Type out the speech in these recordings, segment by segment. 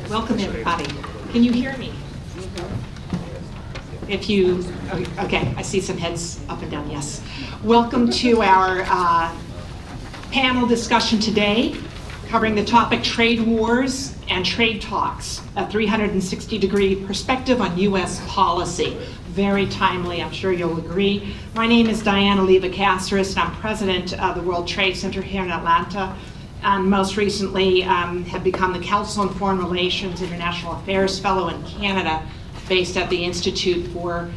Welcome, everybody. Can you hear me? If you, okay, I see some heads up and down, yes. Welcome to our panel discussion today, covering the topic trade wars and trade talks, a 360-degree perspective on U.S. policy. Very timely, I'm sure you'll agree. My name is Diana Leva-Caceres, and I'm president of the World Trade Center here in Atlanta, and most recently have become the Council on Foreign Relations International Affairs Fellow in Canada, based at the Institute for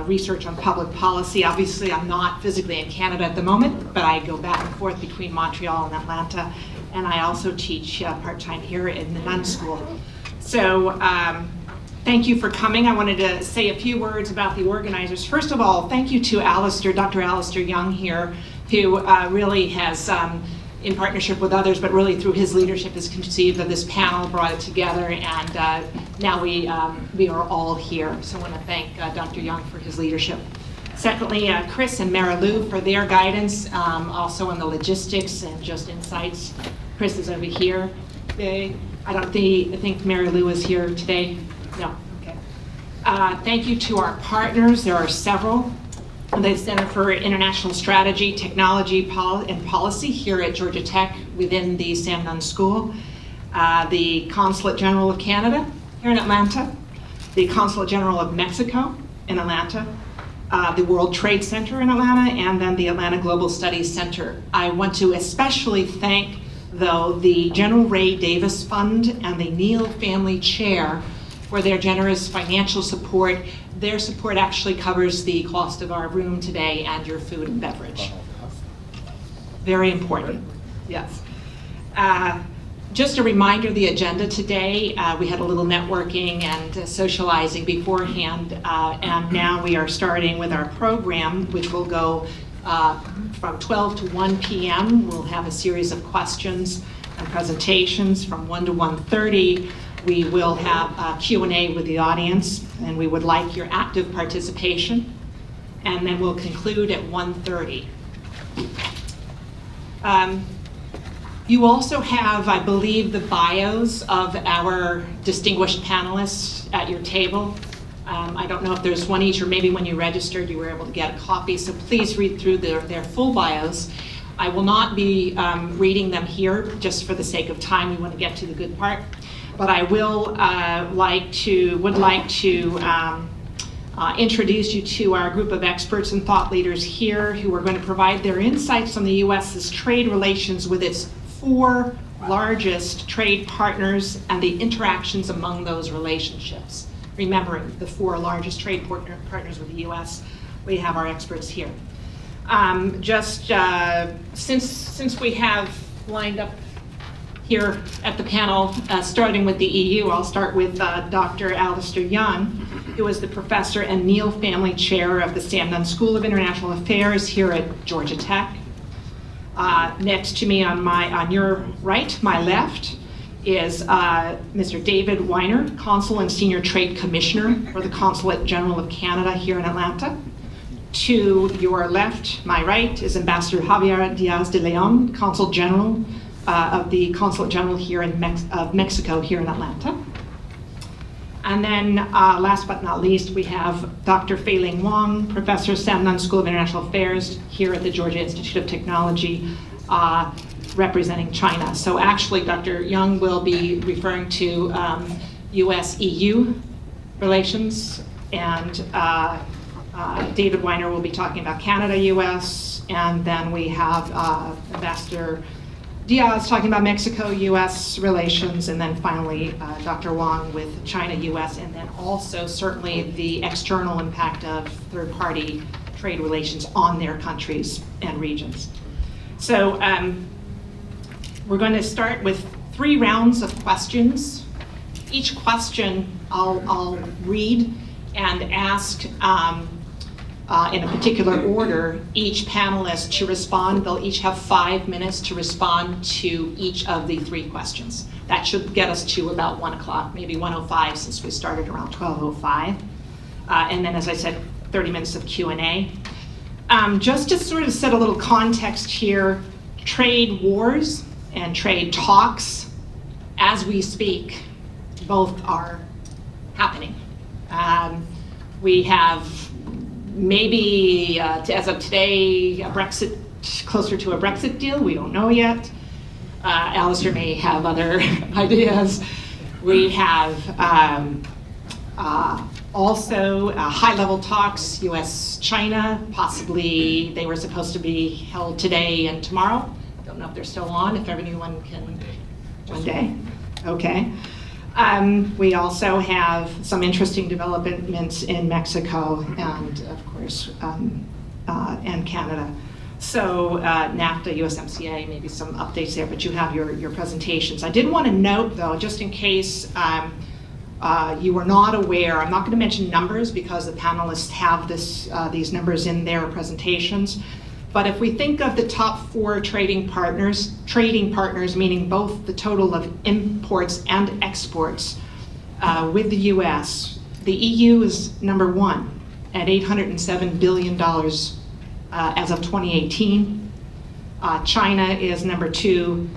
Research on Public Policy. Obviously, I'm not physically in Canada at the moment, but I go back and forth between Montreal and Atlanta, and I also teach part-time here in the Nunn School. So thank you for coming. I wanted to say a few words about the organizers. First of all, thank you to Dr. Alistair Young here, who really has, in partnership with others, but really through his leadership, has conceived of this panel, brought it together, and now we are all here. So I want to thank Dr. Young for his leadership. Secondly, Chris and Mara Lou for their guidance, also on the logistics and just insights. Chris is over here. I think Mara Lou is here today. No, okay. Thank you to our partners. There are several. The Center for International Strategy, Technology, and Policy here at Georgia Tech within the Sam Nunn School. The Consulate General of Canada here in Atlanta. The Consulate General of Mexico in Atlanta. The World Trade Center in Atlanta, and then the Atlanta Global Studies Center. I want to especially thank, though, the General Ray Davis Fund and the Neal Family Chair for their generous financial support. Their support actually covers the cost of our room today and your food and beverage. Very important, yes. Just a reminder, the agenda today, we had a little networking and socializing beforehand, and now we are starting with our program, which will go from 12 to 1 p.m. We'll have a series of questions and presentations from 1 to 1:30. We will have a Q&A with the audience, and we would like your active participation. And then we'll conclude at 1:30. You also have, I believe, the bios of our distinguished panelists at your table. I don't know if there's one each, or maybe when you registered you were able to get a copy, so please read through their full bios. I will not be reading them here, just for the sake of time. We want to get to the good part. But I will would like to introduce you to our group of experts and thought leaders here, who are going to provide their insights on the U.S.'s trade relations with its 4 largest trade partners and the interactions among those relationships. Remembering the 4 largest trade partners with the U.S., we have our experts here. Since we have lined up here at the panel, starting with the EU, I'll start with Dr. Alistair Young, who is the professor and Neal Family Chair of the Sam Nunn School of International Affairs here at Georgia Tech. Next to me on your right, my left, is Mr. David Weiner, Consul and Senior Trade Commissioner for the Consulate General of Canada here in Atlanta. To your left, my right, is Ambassador Javier Diaz de Leon, Consul General of the Consulate General here of Mexico here in Atlanta. And then last but not least, we have Dr. Fei-Ling Wang, Professor, Sam Nunn School of International Affairs here at the Georgia Institute of Technology, representing China. So actually, Dr. Young will be referring to US-EU relations, and David Weiner will be talking about Canada-US, and then we have Ambassador Diaz talking about Mexico-US relations, and then finally Dr. Wang with China-US, and then also certainly the external impact of third-party trade relations on their countries and regions. So we're going to start with 3 rounds of questions. Each question I'll read and ask in a particular order each panelist to respond. They'll each have 5 minutes to respond to each of the 3 questions. That should get us to about 1 o'clock, maybe 1:05, since we started around 12:05. And then, as I said, 30 minutes of Q&A. Just to sort of set a little context here, trade wars and trade talks, as we speak, both are happening. We have maybe, as of today, closer to a Brexit deal. We don't know yet. Alistair may have other ideas. We have also high-level talks, US-China, possibly they were supposed to be held today and tomorrow. Don't know if they're still on, if everyone can, one day. Okay. We also have some interesting developments in Mexico and, of course, and Canada. So NAFTA, USMCA, maybe some updates there, but you have your presentations. I did want to note, though, just in case you were not aware, I'm not going to mention numbers because the panelists have these numbers in their presentations. But if we think of the top 4 trading partners, meaning both the total of imports and exports with the US, the EU is number 1 at $807 billion as of 2018. China is number 2,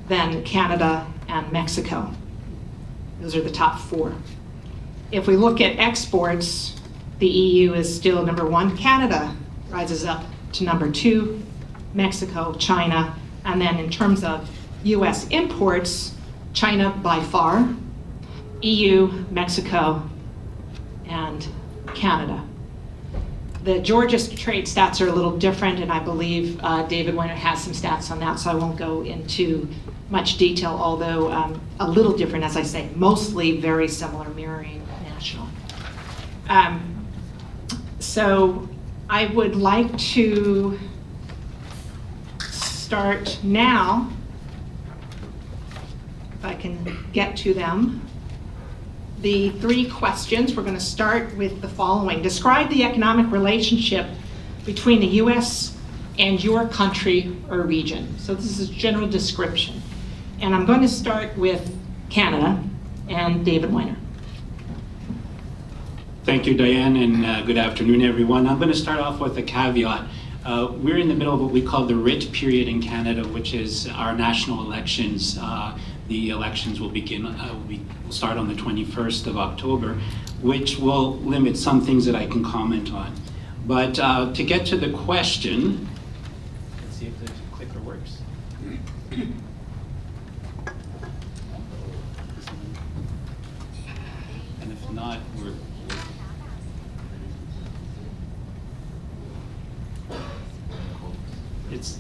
then Canada and Mexico. Those are the top 4. If we look at exports, the EU is still number 1. Canada rises up to number 2, Mexico, China, and then in terms of US imports, China by far, EU, Mexico, and Canada. The Georgia trade stats are a little different, and I believe David Weiner has some stats on that, so I won't go into much detail, although a little different, as I say, mostly very similar, mirroring national. So I would like to start now, if I can get to them. The 3 questions, we're going to start with the following. Describe the economic relationship between the US and your country or region. So this is a general description. And I'm going to start with Canada and David Weiner. Thank you, Diane, and good afternoon, everyone. I'm going to start off with a caveat. We're in the middle of what we call the writ period in Canada, which is our national elections. The elections will start on the 21st of October, which will limit some things that I can comment on. But to get to the question, let's see if the clicker works. And if not, it's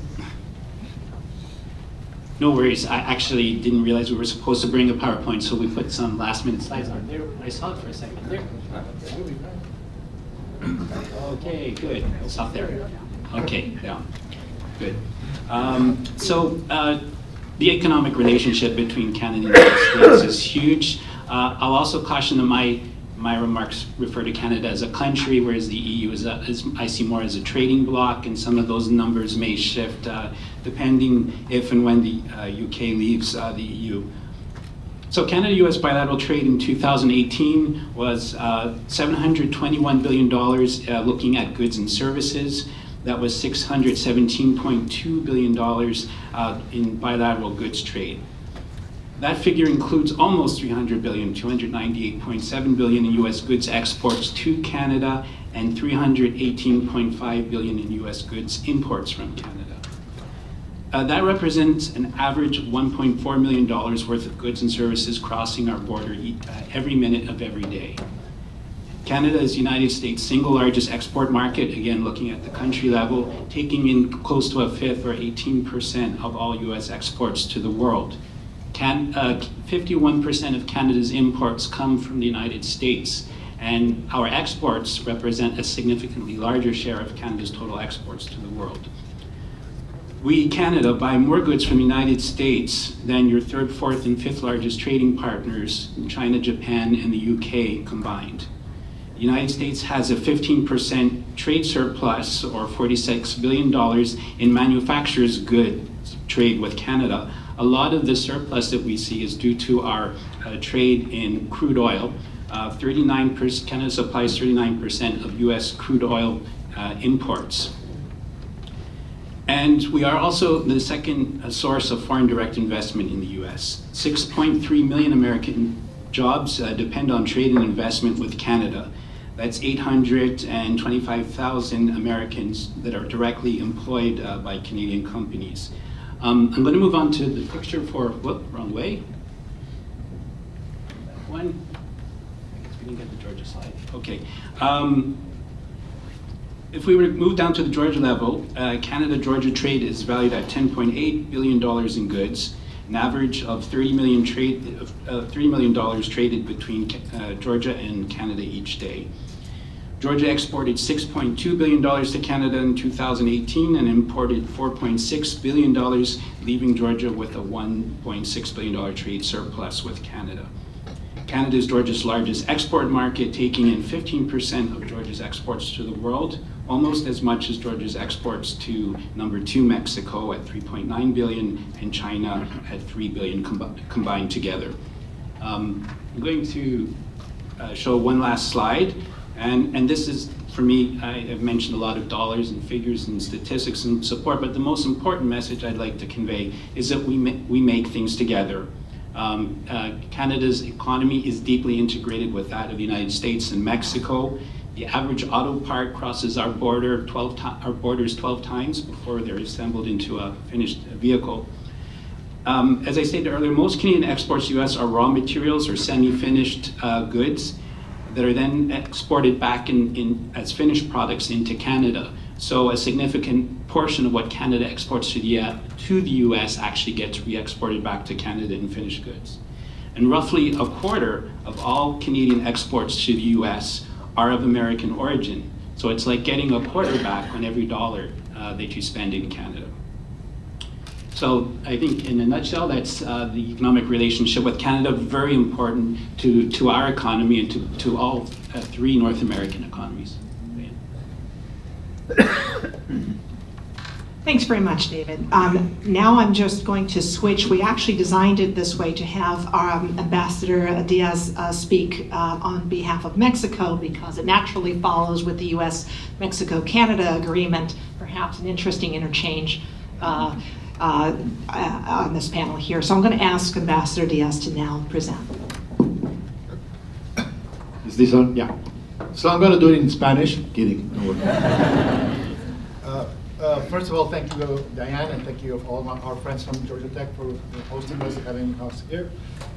no worries. I actually didn't realize we were supposed to bring a PowerPoint, so we put some last-minute slides on. There, I saw it for a second. There. Okay, good. We'll stop there. Okay, yeah, good. The economic relationship between Canada and the United States is huge. I'll also caution that my remarks refer to Canada as a country, whereas the EU I see more as a trading bloc, and some of those numbers may shift depending if and when the UK leaves the EU. So Canada-US bilateral trade in 2018 was $721 billion looking at goods and services. That was $617.2 billion in bilateral goods trade. That figure includes almost $300 billion, $298.7 billion in US goods exports to Canada and $318.5 billion in US goods imports from Canada. That represents an average $1.4 million worth of goods and services crossing our border every minute of every day. Canada is the United States' single largest export market, again looking at the country level, taking in close to a fifth or 18% of all US exports to the world. 51% of Canada's imports come from the United States, and our exports represent a significantly larger share of Canada's total exports to the world. We, Canada, buy more goods from the United States than your 3rd, 4th, and 5th largest trading partners, China, Japan, and the UK combined. The United States has a 15% trade surplus, or $46 billion in manufacturers' goods trade with Canada. A lot of the surplus that we see is due to our trade in crude oil. 39%, Canada supplies 39% of US crude oil imports. And we are also the second source of foreign direct investment in the US. 6.3 million American jobs depend on trade and investment with Canada. That's 825,000 Americans that are directly employed by Canadian companies. I'm going to move on to the picture for, whoop, wrong way. That one. I guess we didn't get the Georgia slide. Okay. If we were to move down to the Georgia level, Canada-Georgia trade is valued at $10.8 billion in goods, an average of $30 million traded between Georgia and Canada each day. Georgia exported $6.2 billion to Canada in 2018 and imported $4.6 billion, leaving Georgia with a $1.6 billion trade surplus with Canada. Canada is Georgia's largest export market, taking in 15% of Georgia's exports to the world, almost as much as Georgia's exports to number 2 Mexico at $3.9 billion and China at $3 billion combined together. I'm going to show one last slide, and this is, for me, I've mentioned a lot of dollars and figures and statistics and support, but the most important message I'd like to convey is that we make things together. Canada's economy is deeply integrated with that of the United States and Mexico. The average auto part crosses our borders 12 times before they're assembled into a finished vehicle. As I stated earlier, most Canadian exports to the US are raw materials or semi-finished goods that are then exported back as finished products into Canada. So a significant portion of what Canada exports to the US actually gets re-exported back to Canada in finished goods. And roughly a quarter of all Canadian exports to the US are of American origin. So it's like getting a quarter back on every dollar that you spend in Canada. So I think in a nutshell, that's the economic relationship with Canada, very important to our economy and to all 3 North American economies. Thanks very much, David. Now I'm just going to switch. We actually designed it this way to have Ambassador Diaz speak on behalf of Mexico because it naturally follows with the US-Mexico-Canada agreement, perhaps an interesting interchange on this panel here. So I'm going to ask Ambassador Diaz to now present. Is this on? Yeah. So I'm going to do it in Spanish. Kidding. No first of all, thank you, Diane, and thank you all our friends from Georgia Tech for hosting us, having us here.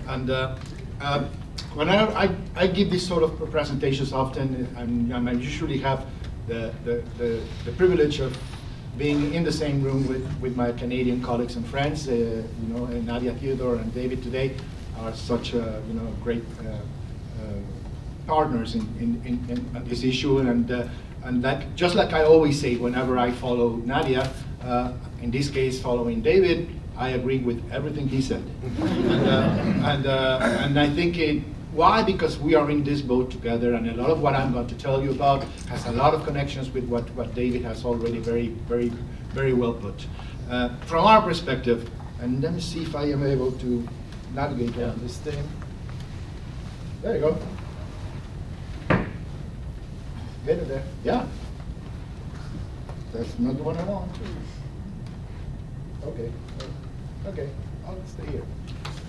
And when I give these sort of presentations often, I usually have the privilege of being in the same room with my Canadian colleagues and friends. And Nadia, Theodore, and David today are such great partners in this issue, and just like I always say whenever I follow Nadia, in this case following David, I agree with everything he said. And I think why? Because we are in this boat together, and a lot of what I'm going to tell you about has a lot of connections with what David has already very well put. From our perspective, and let me see if I am able to navigate on this thing. There you go. Get it there. Yeah. That's not the one I want. Okay. Okay. I'll stay here.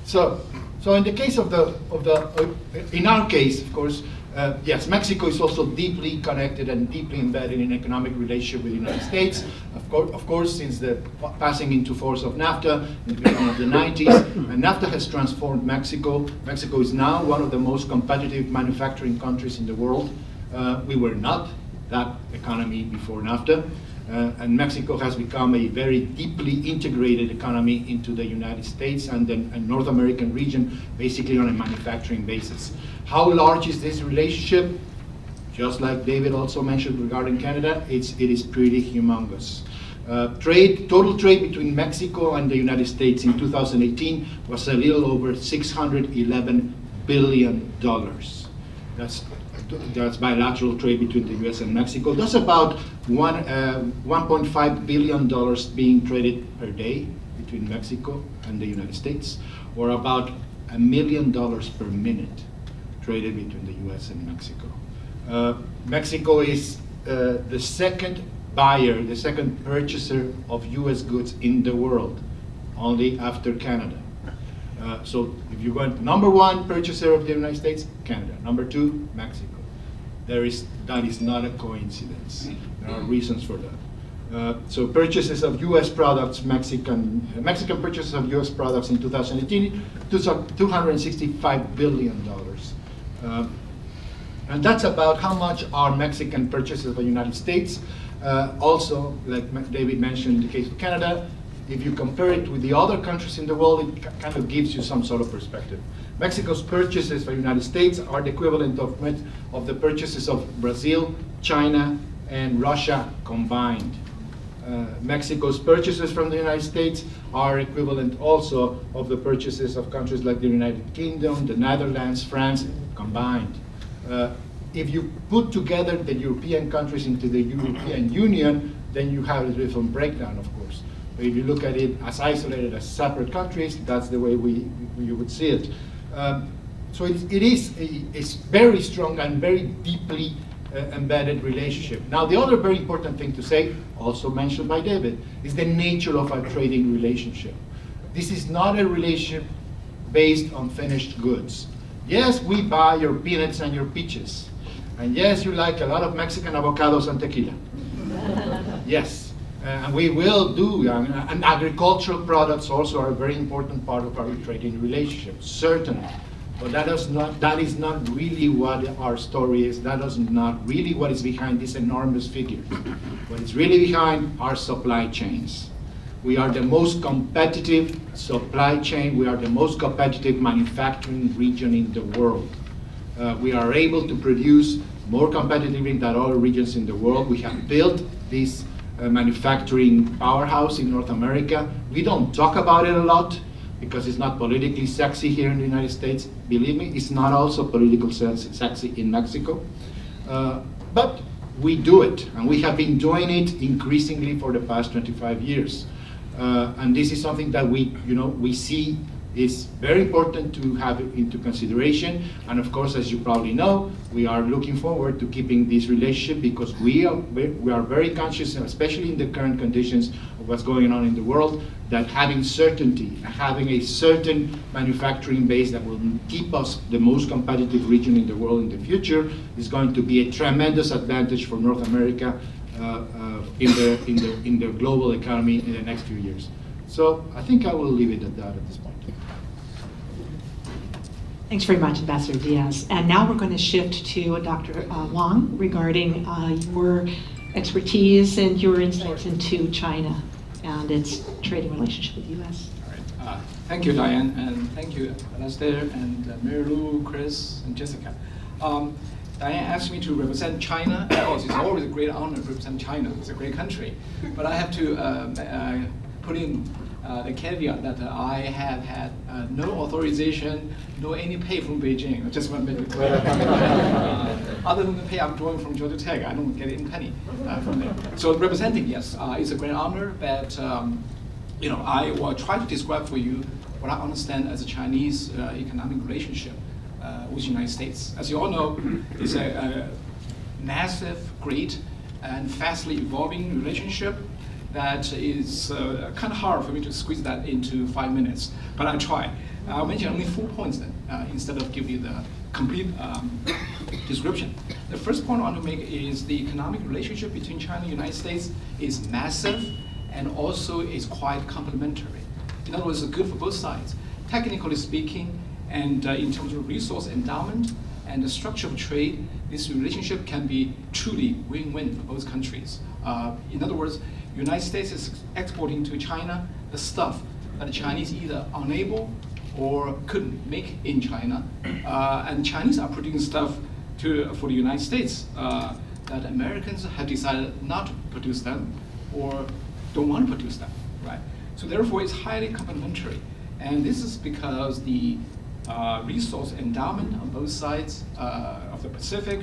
So in the case in our case, of course, yes, Mexico is also deeply connected and deeply embedded in economic relationship with the United States. Of course, since the passing into force of NAFTA in the beginning of the 90s, and NAFTA has transformed Mexico. Mexico is now one of the most competitive manufacturing countries in the world. We were not that economy before NAFTA, and Mexico has become a very deeply integrated economy into the United States and the North American region, basically on a manufacturing basis. How large is this relationship? Just like David also mentioned regarding Canada, it is pretty humongous. Total trade between Mexico and the United States in 2018 was a little over $611 billion. That's bilateral trade between the US and Mexico. That's about $1.5 billion being traded per day between Mexico and the United States, or about $1 million per minute traded between the US and Mexico. Mexico is the second buyer, the second purchaser of US goods in the world, only after Canada. So if you want number one purchaser of the United States, Canada. Number two, Mexico. That is not a coincidence. There are reasons for that. So purchases of U.S. products, Mexican purchases of U.S. products in 2018, $265 billion. And that's about how much are Mexican purchases of the United States. Also, like David mentioned in the case of Canada, if you compare it with the other countries in the world, it kind of gives you some sort of perspective. Mexico's purchases for the United States are the equivalent of the purchases of Brazil, China, and Russia combined. Mexico's purchases from the United States are equivalent also of the purchases of countries like the United Kingdom, the Netherlands, France combined. If you put together the European countries into the European Union, then you have a different breakdown, of course. But if you look at it as isolated, as separate countries, that's the way you would see it. So it is a very strong and very deeply embedded relationship. Now, the other very important thing to say, also mentioned by David, is the nature of our trading relationship. This is not a relationship based on finished goods. Yes, we buy your peanuts and your peaches. And yes, you like a lot of Mexican avocados and tequila. Yes, and we will do, and agricultural products also are a very important part of our trading relationship, certainly. But that is not really what our story is. That is not really what is behind this enormous figure. What is really behind are supply chains. We are the most competitive supply chain. We are the most competitive manufacturing region in the world. We are able to produce more competitively than other regions in the world. We have built this manufacturing powerhouse in North America. We don't talk about it a lot because it's not politically sexy here in the United States. Believe me, it's not also politically sexy in Mexico. But we do it, and we have been doing it increasingly for the past 25 years. And this is something that we see is very important to have into consideration. And of course, as you probably know, we are looking forward to keeping this relationship because we are very conscious, especially in the current conditions of what's going on in the world, that having certainty, having a certain manufacturing base that will keep us the most competitive region in the world in the future is going to be a tremendous advantage for North America in the global economy in the next few years. So I think I will leave it at that at this point. Thanks very much, Ambassador Diaz. And now we're going to shift to Dr. Wang regarding your expertise and your insights into China and its trading relationship with the U.S. All right. Thank you, Diane, and thank you, Alastair, and Mary Lou, Chris, and Jessica. Diane asked me to represent China. Of course, it's always a great honor to represent China. It's a great country. But I have to put in the caveat that I have had no authorization, no any pay from Beijing. I just want to make it clear. Other than the pay I'm drawing from Georgia Tech, I don't get any penny from there. So representing, yes, it's a great honor, but I will try to describe for you what I understand as a Chinese economic relationship with the United States. As you all know, it's a massive, great, and fastly evolving relationship that is kind of hard for me to squeeze that into 5 minutes, but I'll try. I'll mention only 4 points then, instead of giving you the complete description. The first point I want to make is the economic relationship between China and the United States is massive and also is quite complementary. In other words, it's good for both sides. Technically speaking, and in terms of resource endowment and the structure of trade, this relationship can be truly win-win for both countries. In other words, the United States is exporting to China the stuff that the Chinese either unable or couldn't make in China, and Chinese are producing stuff for the United States that Americans have decided not to produce them or don't want to produce them, right? So therefore, it's highly complementary, and this is because the resource endowment on both sides of the Pacific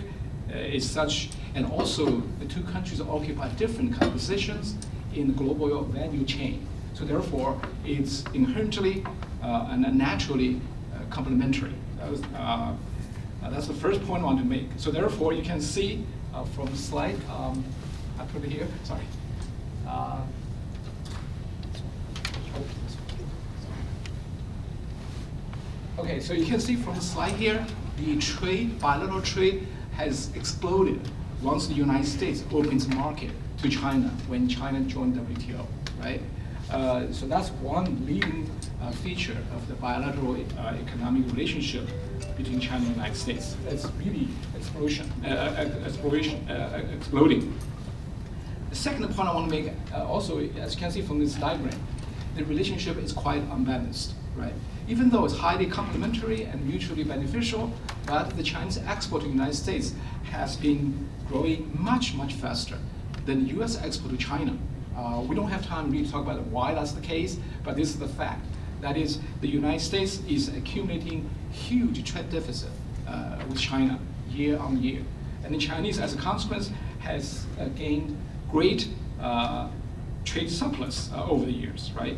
is such, and also the two countries occupy different kind of positions in the global value chain. So therefore, it's inherently and naturally complementary. That's the first point I want to make. So therefore, you can see from the slide, I put it here, sorry. Okay, so you can see from the slide here, the trade, bilateral trade, has exploded once the United States opens market to China when China joined WTO, right? So that's one leading feature of the bilateral economic relationship between China and the United States. It's really exploding. The second point I want to make also, as you can see from this diagram, the relationship is quite unbalanced, right? Even though it's highly complementary and mutually beneficial, but the Chinese export to the United States has been growing much, much faster than U.S. export to China. We don't have time really to talk about why that's the case, but this is the fact. That is, the United States is accumulating huge trade deficit with China year on year. And the Chinese, as a consequence, has gained great trade surplus over the years, right?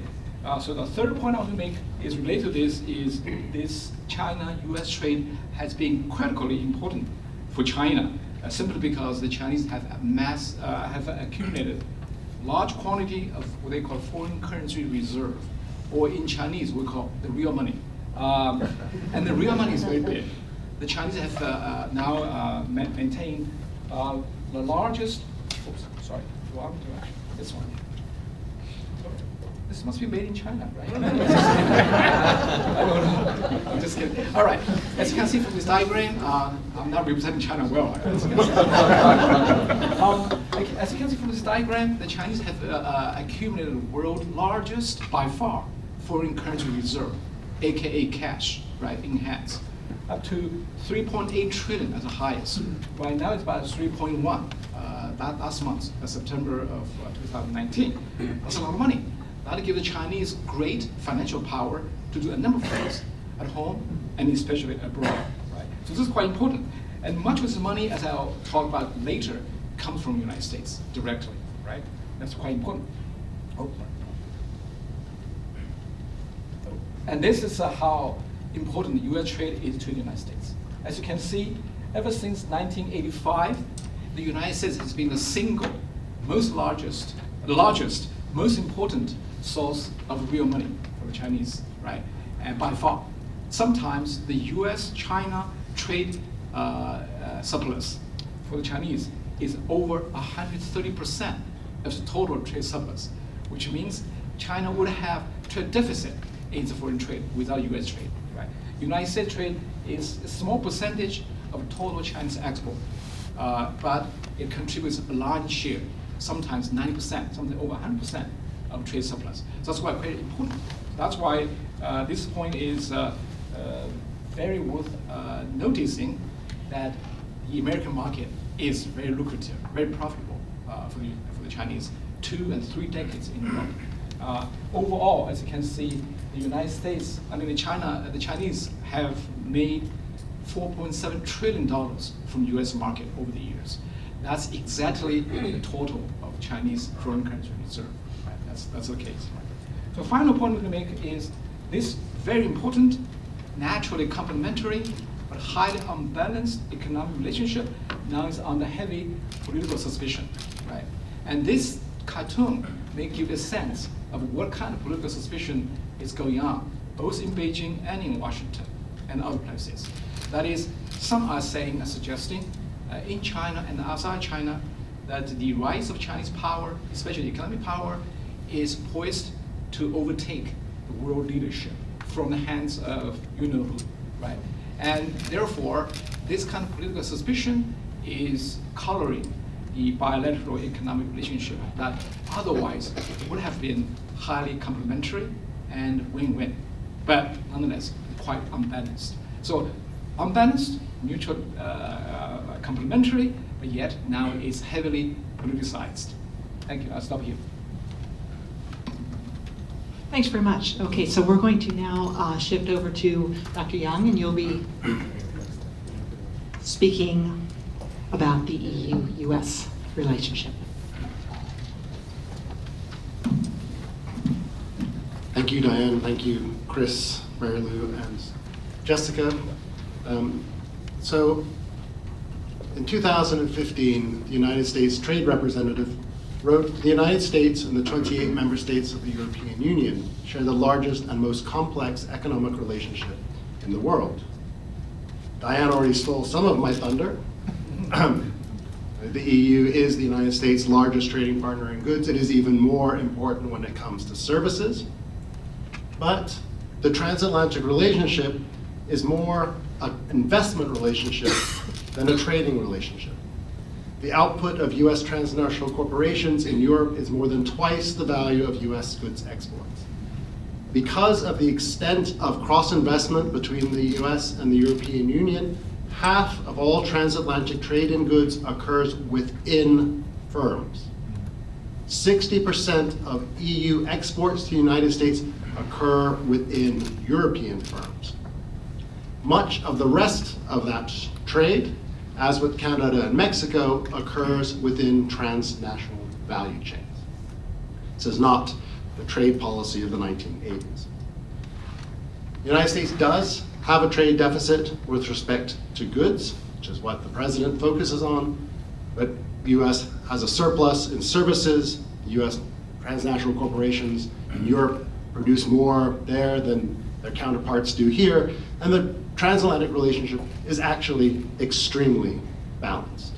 So the third point I want to make is related to this is this China-U.S. trade has been critically important for China simply because the Chinese have accumulated large quantity of what they call foreign currency reserve, or in Chinese we call the real money. And the real money is very big. The Chinese have now maintained the largest, this one. This must be made in China, right? I don't know. I'm just kidding. All right. As you can see from this diagram, I'm not representing China well. As you can see from this diagram, the Chinese have accumulated the world's largest, by far, foreign currency reserve, aka cash, right, in hands, up to 3.8 trillion as the highest. Right now it's about 3.1. Last month, September of 2019. That's a lot of money. That'll give the Chinese great financial power to do a number of things at home and especially abroad, right? So this is quite important. And much of this money, as I'll talk about later, comes from the United States directly, right? That's quite important. Oh. And this is how important the U.S. trade is to the United States. As you can see, ever since 1985, the United States has been the single largest, most important source of real money for the Chinese, right? And by far, sometimes the U.S.-China trade surplus for the Chinese is over 130% of the total trade surplus, which means China would have trade deficit in the foreign trade without U.S. trade, right? United States trade is a small percentage of total Chinese export, but it contributes a large share, sometimes 90%, something over 100% of trade surplus. So that's why it's very important. That's why this point is very worth noticing that the American market is very lucrative, very profitable for the Chinese, 2 and 3 decades in a row. Overall, as you can see, the United States, the Chinese have made $4.7 trillion from U.S. market over the years. That's exactly the total of Chinese foreign currency reserve. Right? That's the case. Right? So final point I'm going to make is this very important, naturally complementary, but highly unbalanced economic relationship now is under heavy political suspicion. Right? And this cartoon may give a sense of what kind of political suspicion is going on, both in Beijing and in Washington and other places. That is, some are saying and suggesting in China and outside China that the rise of Chinese power, especially economic power, is poised to overtake the world leadership from the hands of you-know-who, right? And therefore, this kind of political suspicion is coloring the bilateral economic relationship that otherwise would have been highly complementary and win-win, but nonetheless quite unbalanced. So unbalanced, mutual complementary, but yet now it's heavily politicized. Thank you. I'll stop here. Thanks very much. Okay, so we're going to now shift over to Dr. Young, and you'll be speaking about the EU-US relationship. Thank you, Diane. Thank you, Chris, Mary Lou, and Jessica. So in 2015, the United States Trade Representative wrote, "The United States and the 28 member states of the European Union share the largest and most complex economic relationship in the world. Diane already stole some of my thunder. The EU is the United States' largest trading partner in goods. It is even more important when it comes to services. But the transatlantic relationship is more an investment relationship than a trading relationship. The output of US transnational corporations in Europe is more than twice the value of US goods exports. Because of the extent of cross-investment between the US and the European Union, half of all transatlantic trade in goods occurs within firms. 60% of EU exports to the United States occur within European firms. Much of the rest of that trade, as with Canada and Mexico, occurs within transnational value chains. This is not the trade policy of the 1980s. The United States does have a trade deficit with respect to goods, which is what the president focuses on, but the US has a surplus in services. The US transnational corporations in Europe produce more there than their counterparts do here, and the transatlantic relationship is actually extremely balanced.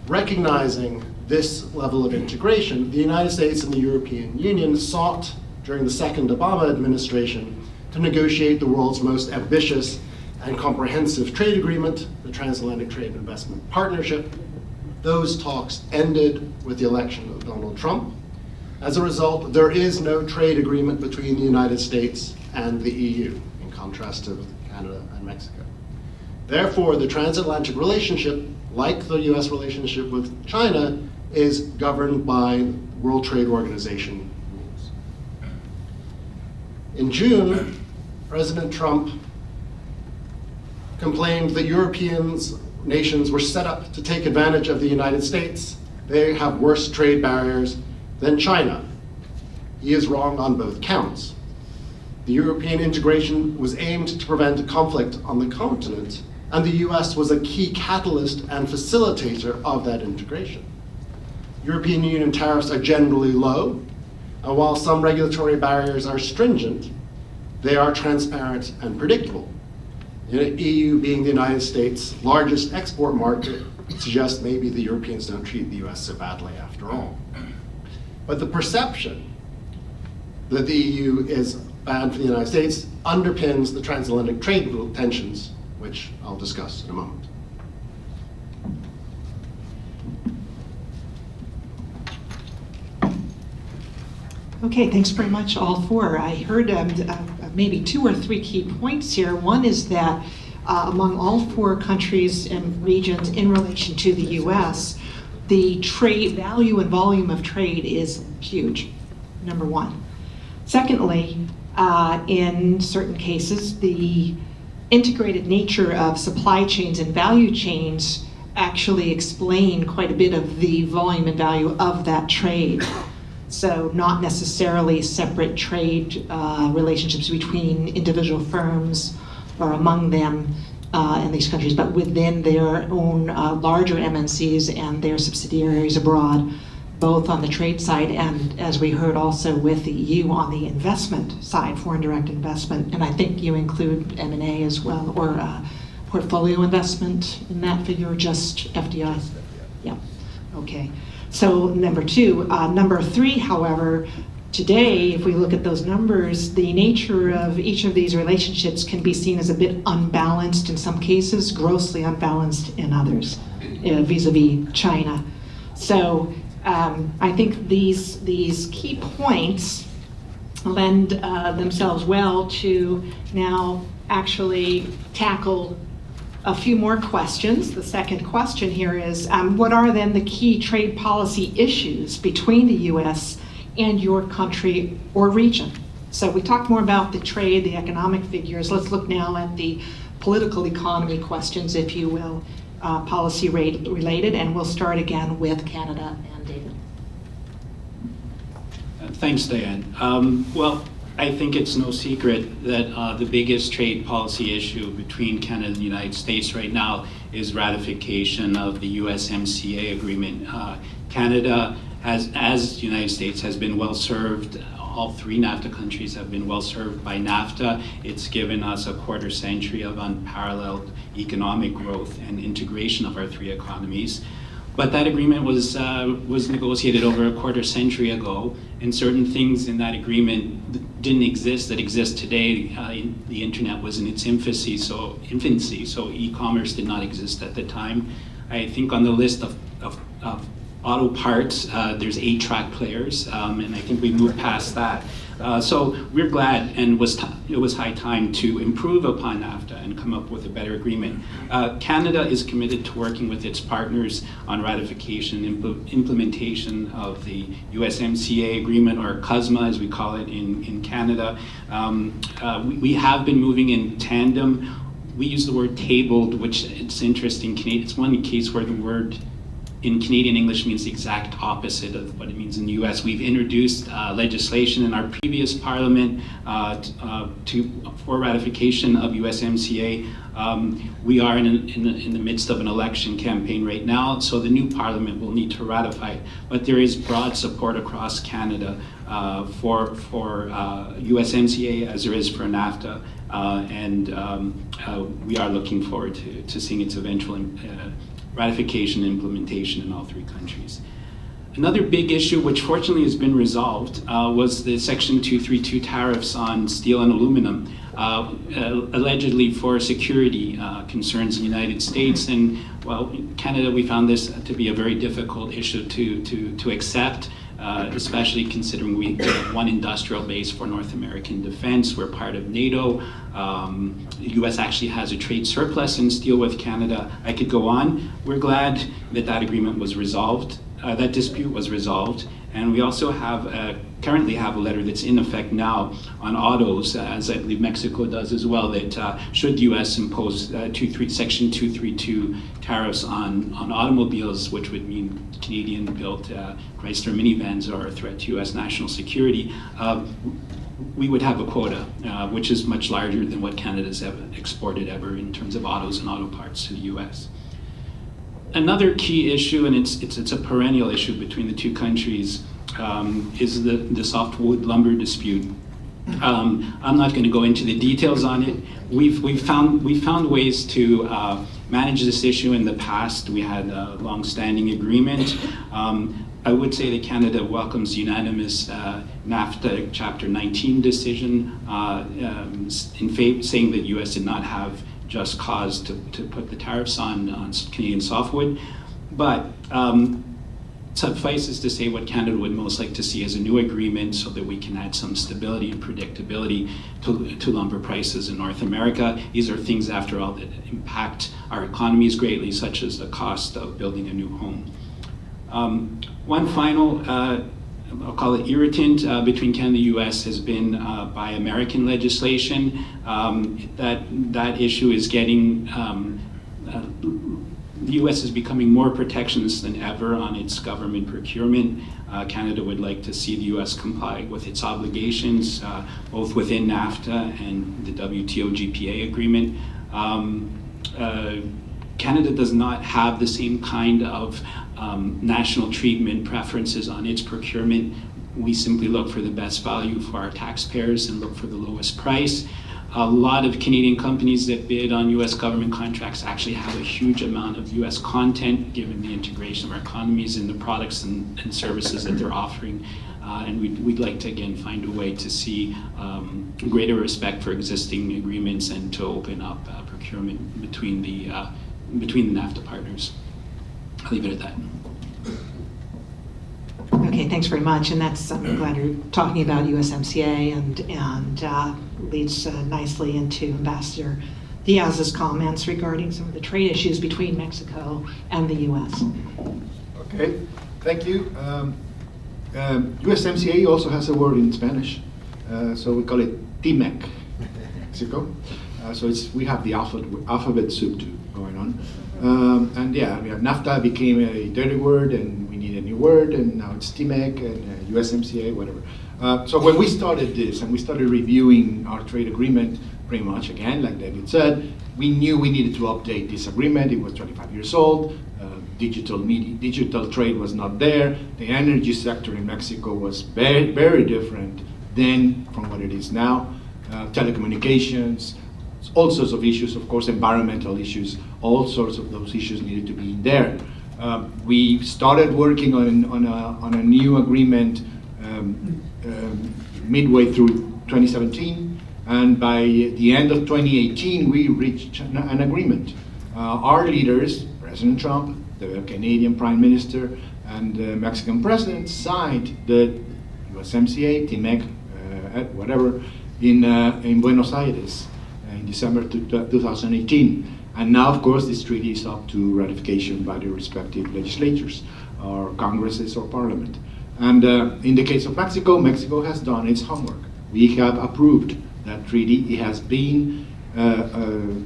Recognizing this level of integration, the United States and the European Union sought, during the second Obama administration, to negotiate the world's most ambitious and comprehensive trade agreement, the Transatlantic Trade and Investment Partnership. Those talks ended with the election of Donald Trump. As a result, there is no trade agreement between the United States and the EU, in contrast to Canada and Mexico. Therefore, the transatlantic relationship, like the US relationship with China, is governed by World Trade Organization rules. In June, President Trump complained that nations were set up to take advantage of the United States. They have worse trade barriers than China. He is wrong on both counts. The European integration was aimed to prevent a conflict on the continent, and the US was a key catalyst and facilitator of that integration. European Union tariffs are generally low, and while some regulatory barriers are stringent, they are transparent and predictable. The EU, being the United States' largest export market, suggests maybe the Europeans don't treat the US so badly after all. But the perception that the EU is bad for the United States underpins the transatlantic trade tensions, which I'll discuss in a moment. Okay, thanks very much, all four. I heard maybe 2 or 3 key points here. One is that among all 4 countries and regions in relation to the US, the trade value and volume of trade is huge, number one. Secondly, in certain cases, the integrated nature of supply chains and value chains actually explain quite a bit of the volume and value of that trade. So not necessarily separate trade relationships between individual firms or among them in these countries, but within their own larger MNCs and their subsidiaries abroad, both on the trade side and, as we heard, also with the EU on the investment side, foreign direct investment. And I think you include M&A as well, or portfolio investment in that figure, or just FDI? Yeah, okay. So number 2. Number 3, however, today, if we look at those numbers, the nature of each of these relationships can be seen as a bit unbalanced in some cases, grossly unbalanced in others, vis-a-vis China. So I think these key points lend themselves well to now actually tackle a few more questions. The second question here is, what are then the key trade policy issues between the US and your country or region? So we talked more about the trade, the economic figures. Let's look now at the political economy questions, if you will, policy related, and we'll start again with Canada and David. Thanks, Diane. Well, I think it's no secret that the biggest trade policy issue between Canada and the United States right now is ratification of the USMCA agreement. Canada as the United States has been well served. All three NAFTA countries have been well served by NAFTA. It's given us a quarter century of unparalleled economic growth and integration of our three economies. But that agreement was negotiated over a quarter century ago, and certain things in that agreement didn't exist that exist today. The internet was in its infancy, so e-commerce did not exist at the time. I think on the list of auto parts, there's 8 track players, and I think we moved past that. So we're glad, and it was high time to improve upon NAFTA and come up with a better agreement. Canada is committed to working with its partners on ratification and implementation of the USMCA agreement, or CUSMA as we call it in Canada. We have been moving in tandem. We use the word tabled, which it's interesting. It's one case where the word in Canadian English means the exact opposite of what it means in the US. We've introduced legislation in our previous parliament for ratification of USMCA. We are in the midst of an election campaign right now, so the new parliament will need to ratify it. But there is broad support across Canada for USMCA as there is for NAFTA, and we are looking forward to seeing its eventual ratification and implementation in all three countries. Another big issue, which fortunately has been resolved, was the Section 232 tariffs on steel and aluminum, allegedly for security concerns in the United States. And well, in Canada, we found this to be a very difficult issue to accept, especially considering we have one industrial base for North American defense. We're part of NATO. The US actually has a trade surplus in steel with Canada. I could go on. We're glad that that agreement was resolved, that dispute was resolved. And we also currently have a letter that's in effect now on autos, as I believe Mexico does as well, that should the US impose Section 232 tariffs on automobiles, which would mean Canadian-built Chrysler minivans are a threat to US national security, we would have a quota, which is much larger than what Canada's ever exported in terms of autos and auto parts to the US. Another key issue, and it's a perennial issue between the two countries, is the softwood lumber dispute. I'm not going to go into the details on it. We've found ways to manage this issue in the past. We had a long-standing agreement. I would say that Canada welcomes unanimous NAFTA Chapter 19 decision saying that the US did not have just cause to put the tariffs on Canadian softwood. But suffices to say what Canada would most like to see is a new agreement so that we can add some stability and predictability to lumber prices in North America. These are things, after all, that impact our economies greatly, such as the cost of building a new home. One final, I'll call it irritant, between Canada and the US has been Buy American legislation. That issue is getting, the US is becoming more protectionist than ever on its government procurement. Canada would like to see the US comply with its obligations, both within NAFTA and the WTO GPA agreement. Canada does not have the same kind of national treatment preferences on its procurement. We simply look for the best value for our taxpayers and look for the lowest price. A lot of Canadian companies that bid on US government contracts actually have a huge amount of US content, given the integration of our economies and the products and services that they're offering. And we'd like to, again, find a way to see greater respect for existing agreements and to open up procurement between the NAFTA partners. I'll leave it at that. Okay, thanks very much. And I'm glad you're talking about USMCA and leads nicely into Ambassador Diaz's comments regarding some of the trade issues between Mexico and the US. Okay, thank you. USMCA also has a word in Spanish, so we call it TMEC, Mexico. So we have the alphabet soup too going on. And yeah, NAFTA became a dirty word, and we need a new word, and now it's TMEC and USMCA, whatever. So when we started this and we started reviewing our trade agreement, pretty much, again, like David said, we knew we needed to update this agreement. It was 25 years old. Digital trade was not there. The energy sector in Mexico was very, very different then from what it is now. Telecommunications, all sorts of issues, of course, environmental issues, all sorts of those issues needed to be in there. We started working on a new agreement midway through 2017, and by the end of 2018, we reached an agreement. Our leaders, President Trump, the Canadian Prime Minister, and the Mexican President signed the USMCA, TMEC, whatever, in Buenos Aires in December 2018. And now, of course, this treaty is up to ratification by the respective legislatures, or Congresses, or Parliament. And in the case of Mexico, Mexico has done its homework. We have approved that treaty. It has been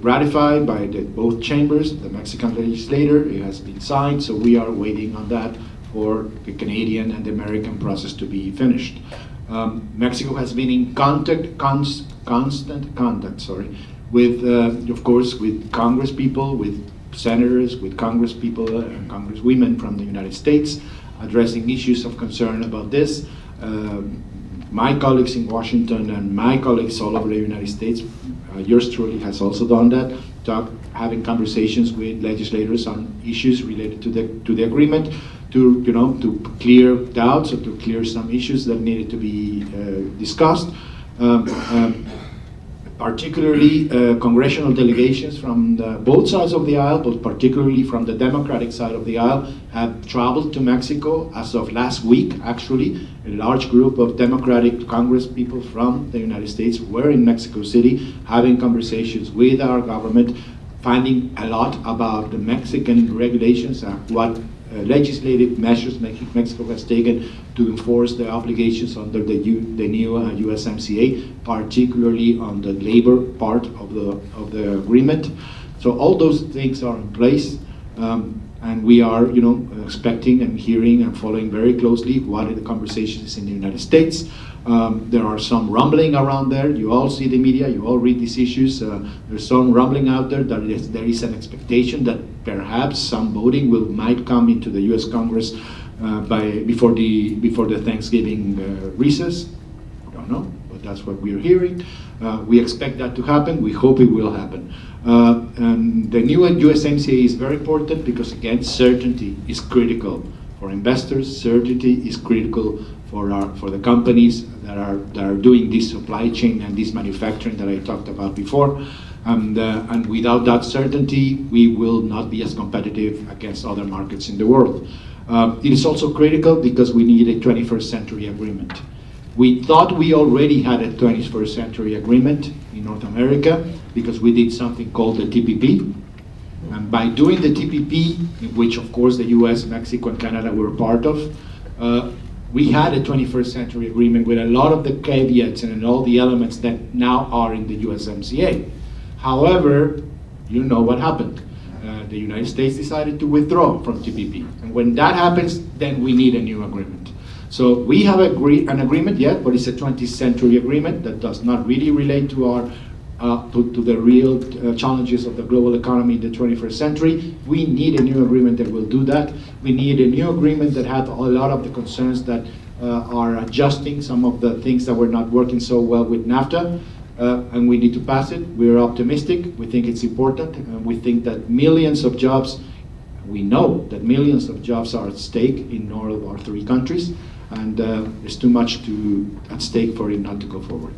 ratified by both chambers, the Mexican legislature. It has been signed, so we are waiting on that for the Canadian and the American process to be finished. Mexico has been in constant contact, with, of course, with Congress people, with senators, with Congress people and Congresswomen from the United States, addressing issues of concern about this. My colleagues in Washington and my colleagues all over the United States, yours truly has also done that, having conversations with legislators on issues related to the agreement, to clear doubts or to clear some issues that needed to be discussed. Particularly congressional delegations from both sides of the aisle, but particularly from the Democratic side of the aisle, have traveled to Mexico as of last week, actually. A large group of Democratic Congress people from the United States were in Mexico City having conversations with our government, finding a lot about the Mexican regulations and what legislative measures Mexico has taken to enforce the obligations under the new USMCA, particularly on the labor part of the agreement. So all those things are in place, and we are, expecting and hearing and following very closely what are the conversations in the United States. There are some rumbling around there. You all see the media, you all read these issues. There's some rumbling out there that there is an expectation that perhaps some voting might come into the U.S. Congress before the Thanksgiving recess. I don't know, but that's what we're hearing. We expect that to happen. We hope it will happen. And the new USMCA is very important because, again, certainty is critical for investors. Certainty is critical for the companies that are doing this supply chain and this manufacturing that I talked about before. And without that certainty, we will not be as competitive against other markets in the world. It is also critical because we need a 21st century agreement. We thought we already had a 21st century agreement in North America because we did something called the TPP. And by doing the TPP, which of course the US, Mexico, and Canada were part of, we had a 21st century agreement with a lot of the caveats and all the elements that now are in the USMCA. However, you know what happened. The United States decided to withdraw from TPP. And when that happens, then we need a new agreement. So we have an agreement yet, but it's a 20th century agreement that does not really relate to our to the real challenges of the global economy in the 21st century. We need a new agreement that will do that. We need a new agreement that has a lot of the concerns that are adjusting some of the things that were not working so well with NAFTA. And we need to pass it. We're optimistic. We think it's important. We think that millions of jobs, we know that millions of jobs are at stake in all of our three countries, and there's too much at stake for it not to go forward.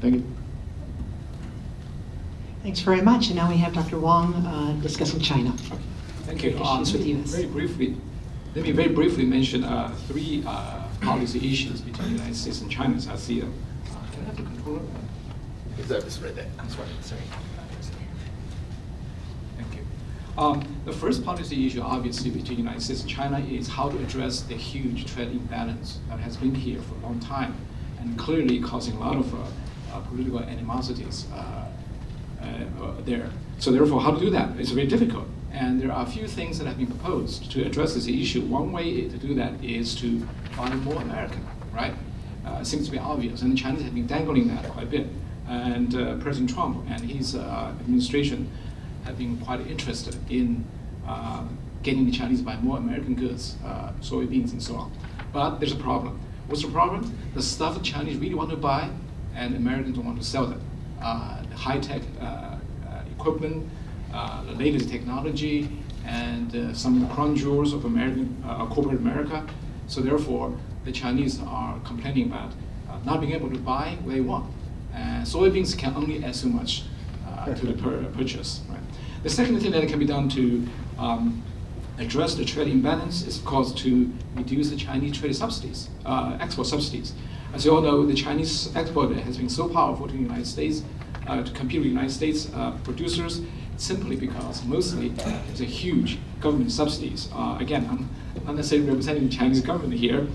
Thank you. Thanks very much. And now we have Dr. Wang discussing China. Thank you. Issues with the US. Let me very briefly mention three policy issues between the United States and China as I see them. Can I have the controller? It's right there. I'm sorry. Thank you. The first policy issue, obviously, between the United States and China is how to address the huge trade imbalance that has been here for a long time and clearly causing a lot of political animosities there. So therefore, how to do that? It's very difficult. And there are a few things that have been proposed to address this issue. One way to do that is to buy more American, right? Seems to be obvious, and the Chinese have been dangling that quite a bit. And President Trump and his administration have been quite interested in getting the Chinese to buy more American goods, soybeans and so on. But there's a problem. What's the problem? The stuff the Chinese really want to buy, and Americans don't want to sell them. The high-tech equipment, the latest technology, and some of the crown jewels of American corporate America. So therefore, the Chinese are complaining about not being able to buy what they want. Soybeans can only add so much to the purchase. Right? The second thing that can be done to address the trade imbalance is, of course, to reduce the Chinese trade subsidies, export subsidies. As you all know, the Chinese export has been so powerful to the United States, to compete with United States producers, simply because mostly there's a huge government subsidies. Again, I'm not necessarily representing the Chinese government here.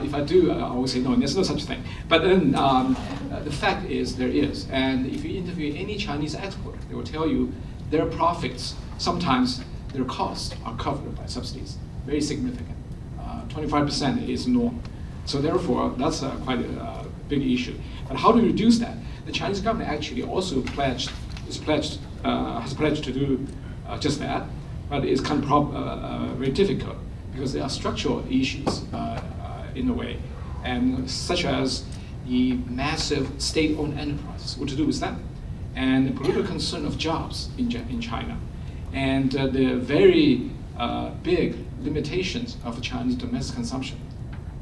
If I do, I always say no, there's no such thing. But then the fact is there is. And if you interview any Chinese exporter, they will tell you their profits, sometimes their costs are covered by subsidies, very significant. 25% is norm. So therefore, that's quite a big issue. But how do we reduce that? The Chinese government actually also has pledged to do just that, but it's kind of very difficult because there are structural issues in a way, and such as the massive state-owned enterprises, what to do with them, and the political concern of jobs in China, and the very big limitations of Chinese domestic consumption.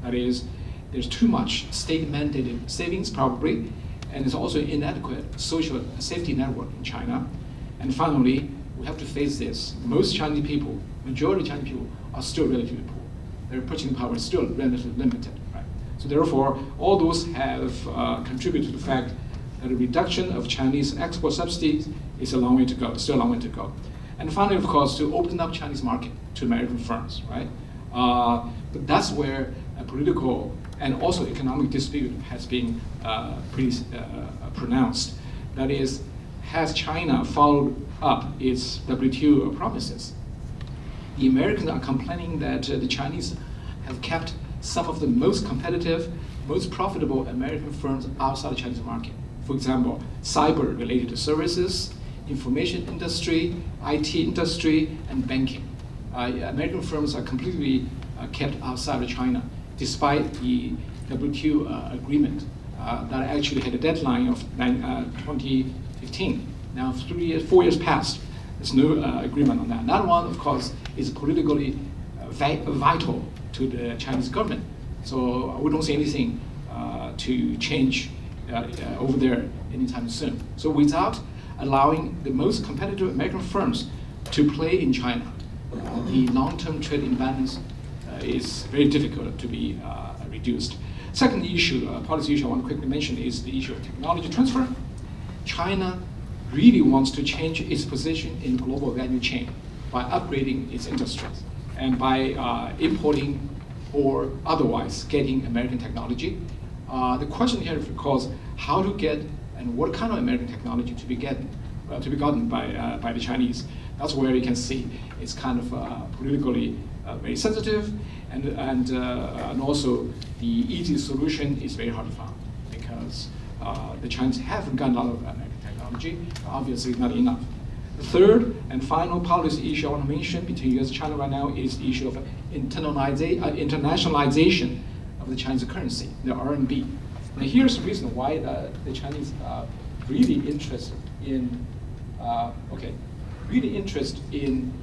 That is, there's too much state-mandated savings probably, and there's also inadequate social safety network in China. And finally, we have to face this. Most Chinese people, majority of Chinese people, are still relatively poor. Their purchasing power is still relatively limited. Right? So therefore, all those have contributed to the fact that a reduction of Chinese export subsidies is a long way to go, still a long way to go. And finally, of course, to open up Chinese market to American firms, right? But that's where a political and also economic dispute has been pretty pronounced. That is, has China followed up its WTO promises? The Americans are complaining that the Chinese have kept some of the most competitive, most profitable American firms outside the Chinese market. For example, cyber-related services, information industry, IT industry, and banking. American firms are completely kept outside of China, despite the WTO agreement that actually had a deadline of 2015. Now 4 years passed. There's no agreement on that. That one, of course, is politically vital to the Chinese government. So we don't see anything to change over there anytime soon. So without allowing the most competitive American firms to play in China, the long-term trade imbalance is very difficult to be reduced. Second issue, policy issue I want to quickly mention is the issue of technology transfer. China really wants to change its position in the global value chain by upgrading its industries and by importing or otherwise getting American technology. The question here is, of course, how to get and what kind of American technology to be gotten by the Chinese. That's where you can see it's kind of politically very sensitive, and also the easy solution is very hard to find because the Chinese haven't gotten a lot of American technology, obviously not enough. The third and final policy issue I want to mention between US and China right now is the issue of internationalization of the Chinese currency, the RMB. Now here's the reason why the Chinese are really interested in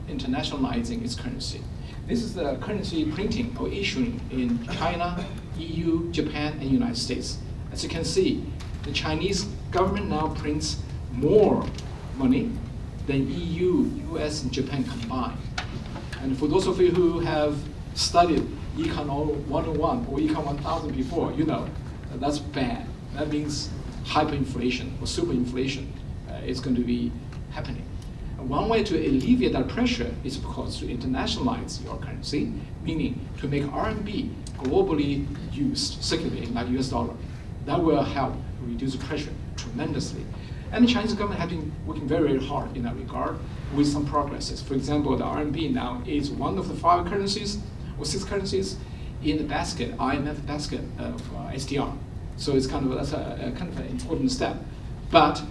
internationalizing its currency. This is the currency printing or issuing in China, EU, Japan, and United States. As you can see, the Chinese government now prints more money than EU, US, and Japan combined. And for those of you who have studied Econ 101 or Econ 1000 before, you know that's bad. That means hyperinflation or superinflation is going to be happening. And one way to alleviate that pressure is, of course, to internationalize your currency, meaning to make RMB globally used, circulating like US dollar. That will help reduce the pressure tremendously. And the Chinese government has been working very, very hard in that regard with some progresses. For example, the RMB now is one of the 5 currencies or 6 currencies in the basket, IMF basket of SDR. So it's kind of that's a kind of an important step. But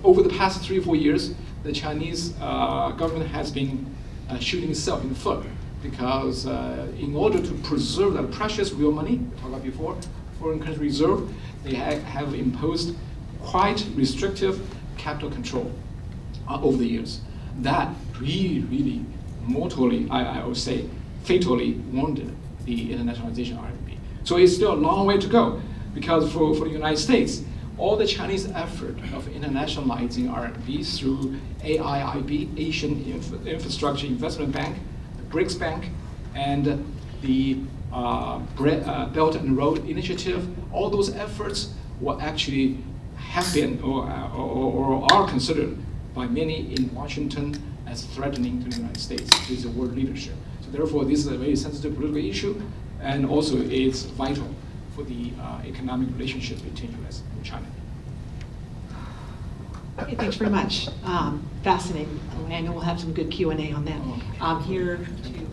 over the past 3 or 4 years, the Chinese government has been shooting itself in the foot because in order to preserve that precious real money, we talked about before, foreign currency reserve, they have imposed quite restrictive capital control over the years. That really mortally, I would say, fatally wounded the internationalization of RMB. So it's still a long way to go, because for the United States, all the Chinese effort of internationalizing RMB through AIIB, Asian Infrastructure Investment Bank, the BRICS Bank, and the Belt and Road Initiative, all those efforts will actually have been or are considered by many in Washington as threatening to the United States with the world leadership. So therefore, this is a very sensitive political issue, and also it's vital for the economic relationship between U.S. and China. Okay, thanks very much. Fascinating. I know we'll have some good Q&A on that. Here to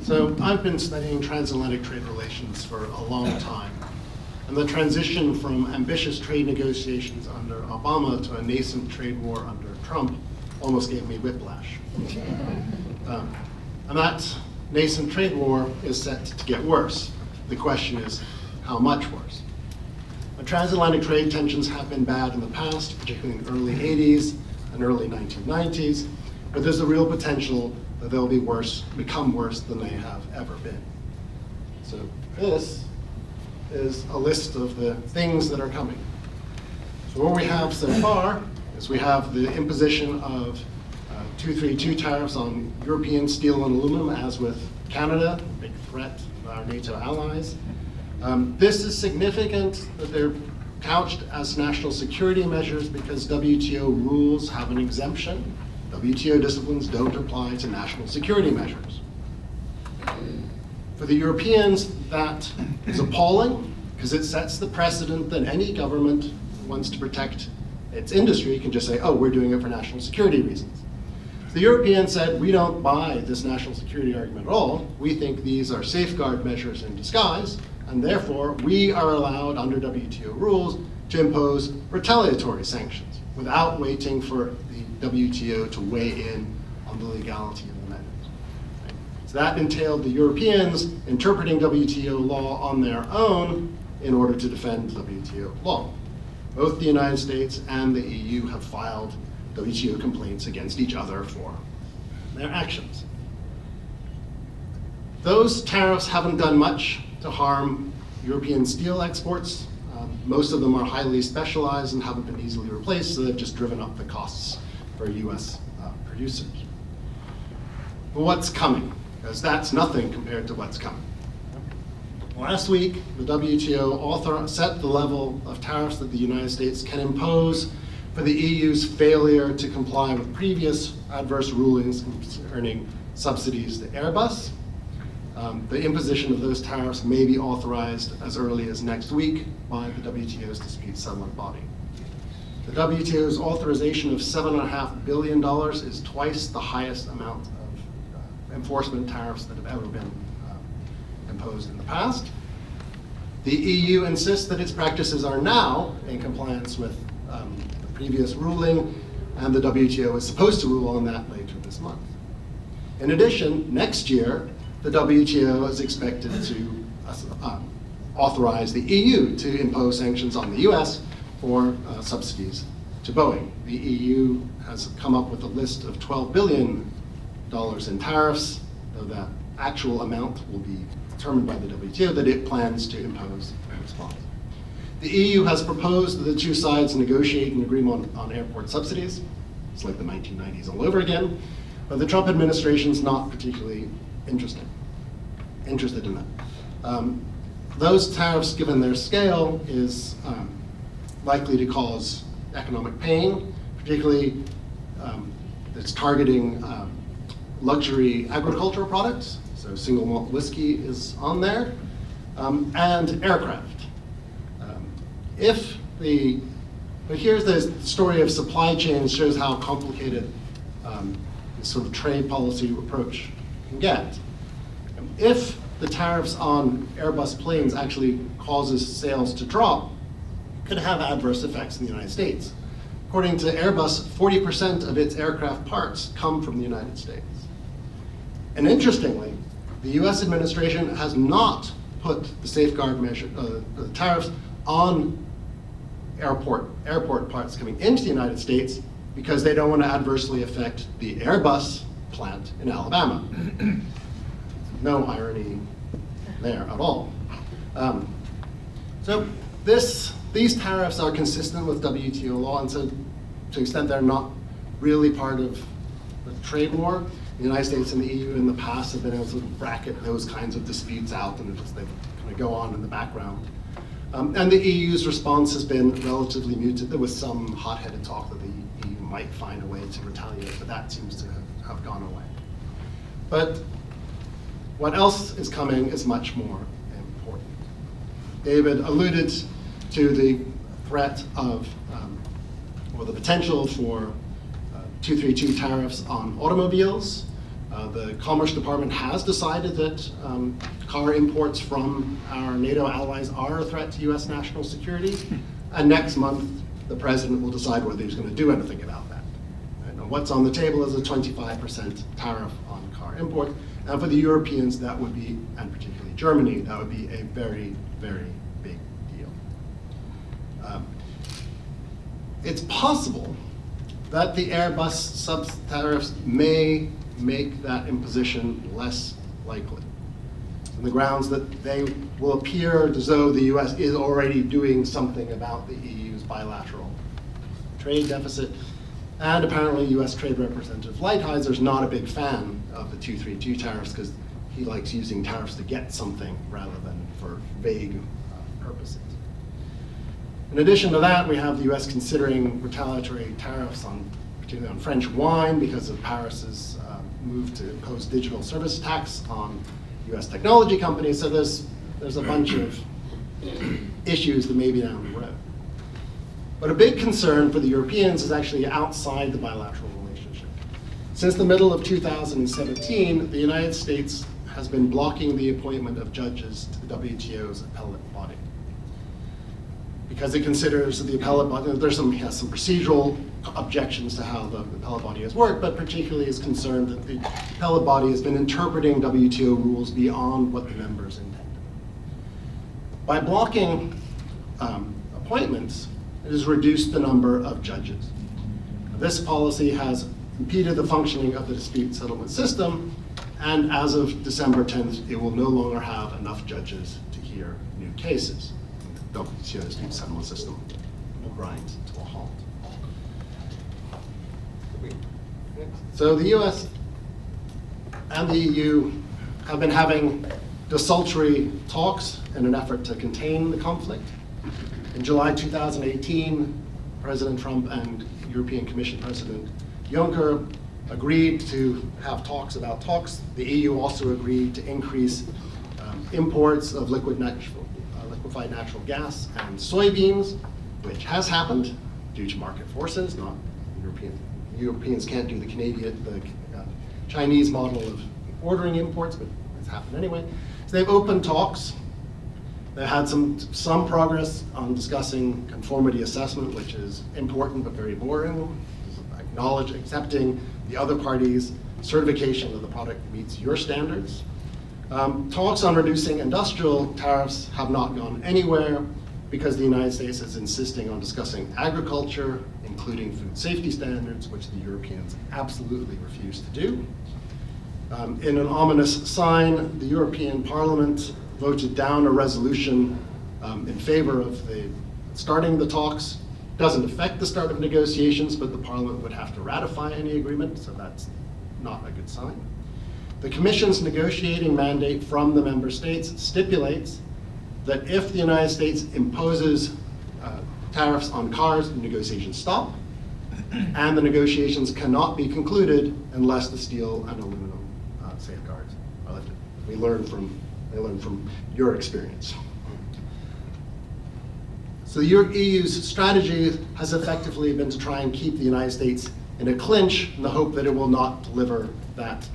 So I've been studying transatlantic trade relations for a long time. And the transition from ambitious trade negotiations under Obama to a nascent trade war under Trump almost gave me whiplash. And that nascent trade war is set to get worse. The question is, how much worse? The transatlantic trade tensions have been bad in the past, particularly in the early 80s and early 1990s, but there's a real potential that they'll be worse, become worse than they have ever been. So this is a list of the things that are coming. So what we have so far is we have the imposition of 232 tariffs on European steel and aluminum, as with Canada, big threat of our NATO allies. This is significant that they're couched as national security measures because WTO rules have an exemption. WTO disciplines don't apply to national security measures. For the Europeans, that is appalling because it sets the precedent that any government who wants to protect its industry can just say, oh, we're doing it for national security reasons. The Europeans said, we don't buy this national security argument at all. We think these are safeguard measures in disguise, and therefore we are allowed under WTO rules to impose retaliatory sanctions without waiting for the WTO to weigh in on the legality of the measures. Right? So that entailed the Europeans interpreting WTO law on their own in order to defend WTO law. Both the United States and the EU have filed WTO complaints against each other for their actions. Those tariffs haven't done much to harm European steel exports. Most of them are highly specialized and haven't been easily replaced, so they've just driven up the costs for US producers. But what's coming? Because that's nothing compared to what's coming. Last week, the WTO set the level of tariffs that the United States can impose for the EU's failure to comply with previous adverse rulings concerning subsidies to Airbus. The imposition of those tariffs may be authorized as early as next week by the WTO's dispute settlement body. The WTO's authorization of $7.5 billion is twice the highest amount of enforcement tariffs that have ever been imposed in the past. The EU insists that its practices are now in compliance with the previous ruling, and the WTO is supposed to rule on that later this month. In addition, next year, the WTO is expected to authorize the EU to impose sanctions on the US for subsidies to Boeing. The EU has come up with a list of $12 billion in tariffs, though that actual amount will be determined by the WTO that it plans to impose in response. The EU has proposed that the two sides negotiate an agreement on airport subsidies. It's like the 1990s all over again, but the Trump administration's not particularly interested in that. Those tariffs, given their scale, is likely to cause economic pain, particularly it's targeting luxury agricultural products, so single malt whiskey is on there, and aircraft. But here's the story of supply chains, shows how complicated this sort of trade policy approach can get. If the tariffs on Airbus planes actually causes sales to drop, it could have adverse effects in the United States. According to Airbus, 40% of its aircraft parts come from the United States. And interestingly, the US administration has not put the safeguard measure, the tariffs on airport parts coming into the United States because they don't want to adversely affect the Airbus plant in Alabama. No irony there at all. So these tariffs are consistent with WTO law, and so to the extent they're not really part of the trade war, the United States and the EU in the past have been able to bracket those kinds of disputes out, and they kind of go on in the background. And the EU's response has been relatively muted. There was some hot-headed talk that the EU might find a way to retaliate, but that seems to have gone away. But what else is coming is much more important. David alluded to the threat of, or the potential for 232 tariffs on automobiles. The Commerce Department has decided that car imports from our NATO allies are a threat to US national security. And next month, the president will decide whether he's going to do anything about that. And what's on the table is a 25% tariff on car imports. And for the Europeans, that would be, and particularly Germany, that would be a very, very big deal. It's possible that the Airbus sub-tariffs may make that imposition less likely, on the grounds that they will appear as though the US is already doing something about the EU's bilateral trade deficit. And apparently US Trade Representative Lighthizer not a big fan of the 232 tariffs because he likes using tariffs to get something rather than for vague purposes. In addition to that, we have the US considering retaliatory tariffs particularly on French wine because of Paris's move to impose digital service tax on US technology companies. So there's a bunch of issues that may be down the road. But a big concern for the Europeans is actually outside the bilateral relationship. Since the middle of 2017, the United States has been blocking the appointment of judges to the WTO's appellate body. Because it considers the appellate body, has some procedural objections to how the appellate body has worked, but particularly is concerned that the appellate body has been interpreting WTO rules beyond what the members intended. By blocking appointments, it has reduced the number of judges. This policy has impeded the functioning of the dispute settlement system, and as of December 10th, it will no longer have enough judges to hear new cases. The WTO dispute settlement system will grind to a halt. So the US and the EU have been having desultory talks in an effort to contain the conflict. In July 2018, President Trump and European Commission President Juncker agreed to have talks about talks. The EU also agreed to increase imports of liquefied natural gas and soybeans, which has happened due to market forces. Not Europeans can't do the Chinese model of ordering imports, but it's happened anyway. So they've opened talks. They had some progress on discussing conformity assessment, which is important but very boring. Accepting the other party's certification that the product meets your standards. Talks on reducing industrial tariffs have not gone anywhere because the United States is insisting on discussing agriculture, including food safety standards, which the Europeans absolutely refuse to do. In an ominous sign, the European Parliament voted down a resolution in favor of starting the talks. Doesn't affect the start of negotiations, but the Parliament would have to ratify any agreement, so that's not a good sign. The Commission's negotiating mandate from the member states stipulates that if the United States imposes tariffs on cars, the negotiations stop, and the negotiations cannot be concluded unless the steel and aluminum safeguards are lifted. They learn from your experience. So the EU's strategy has effectively been to try and keep the United States in a clinch in the hope that it will not deliver that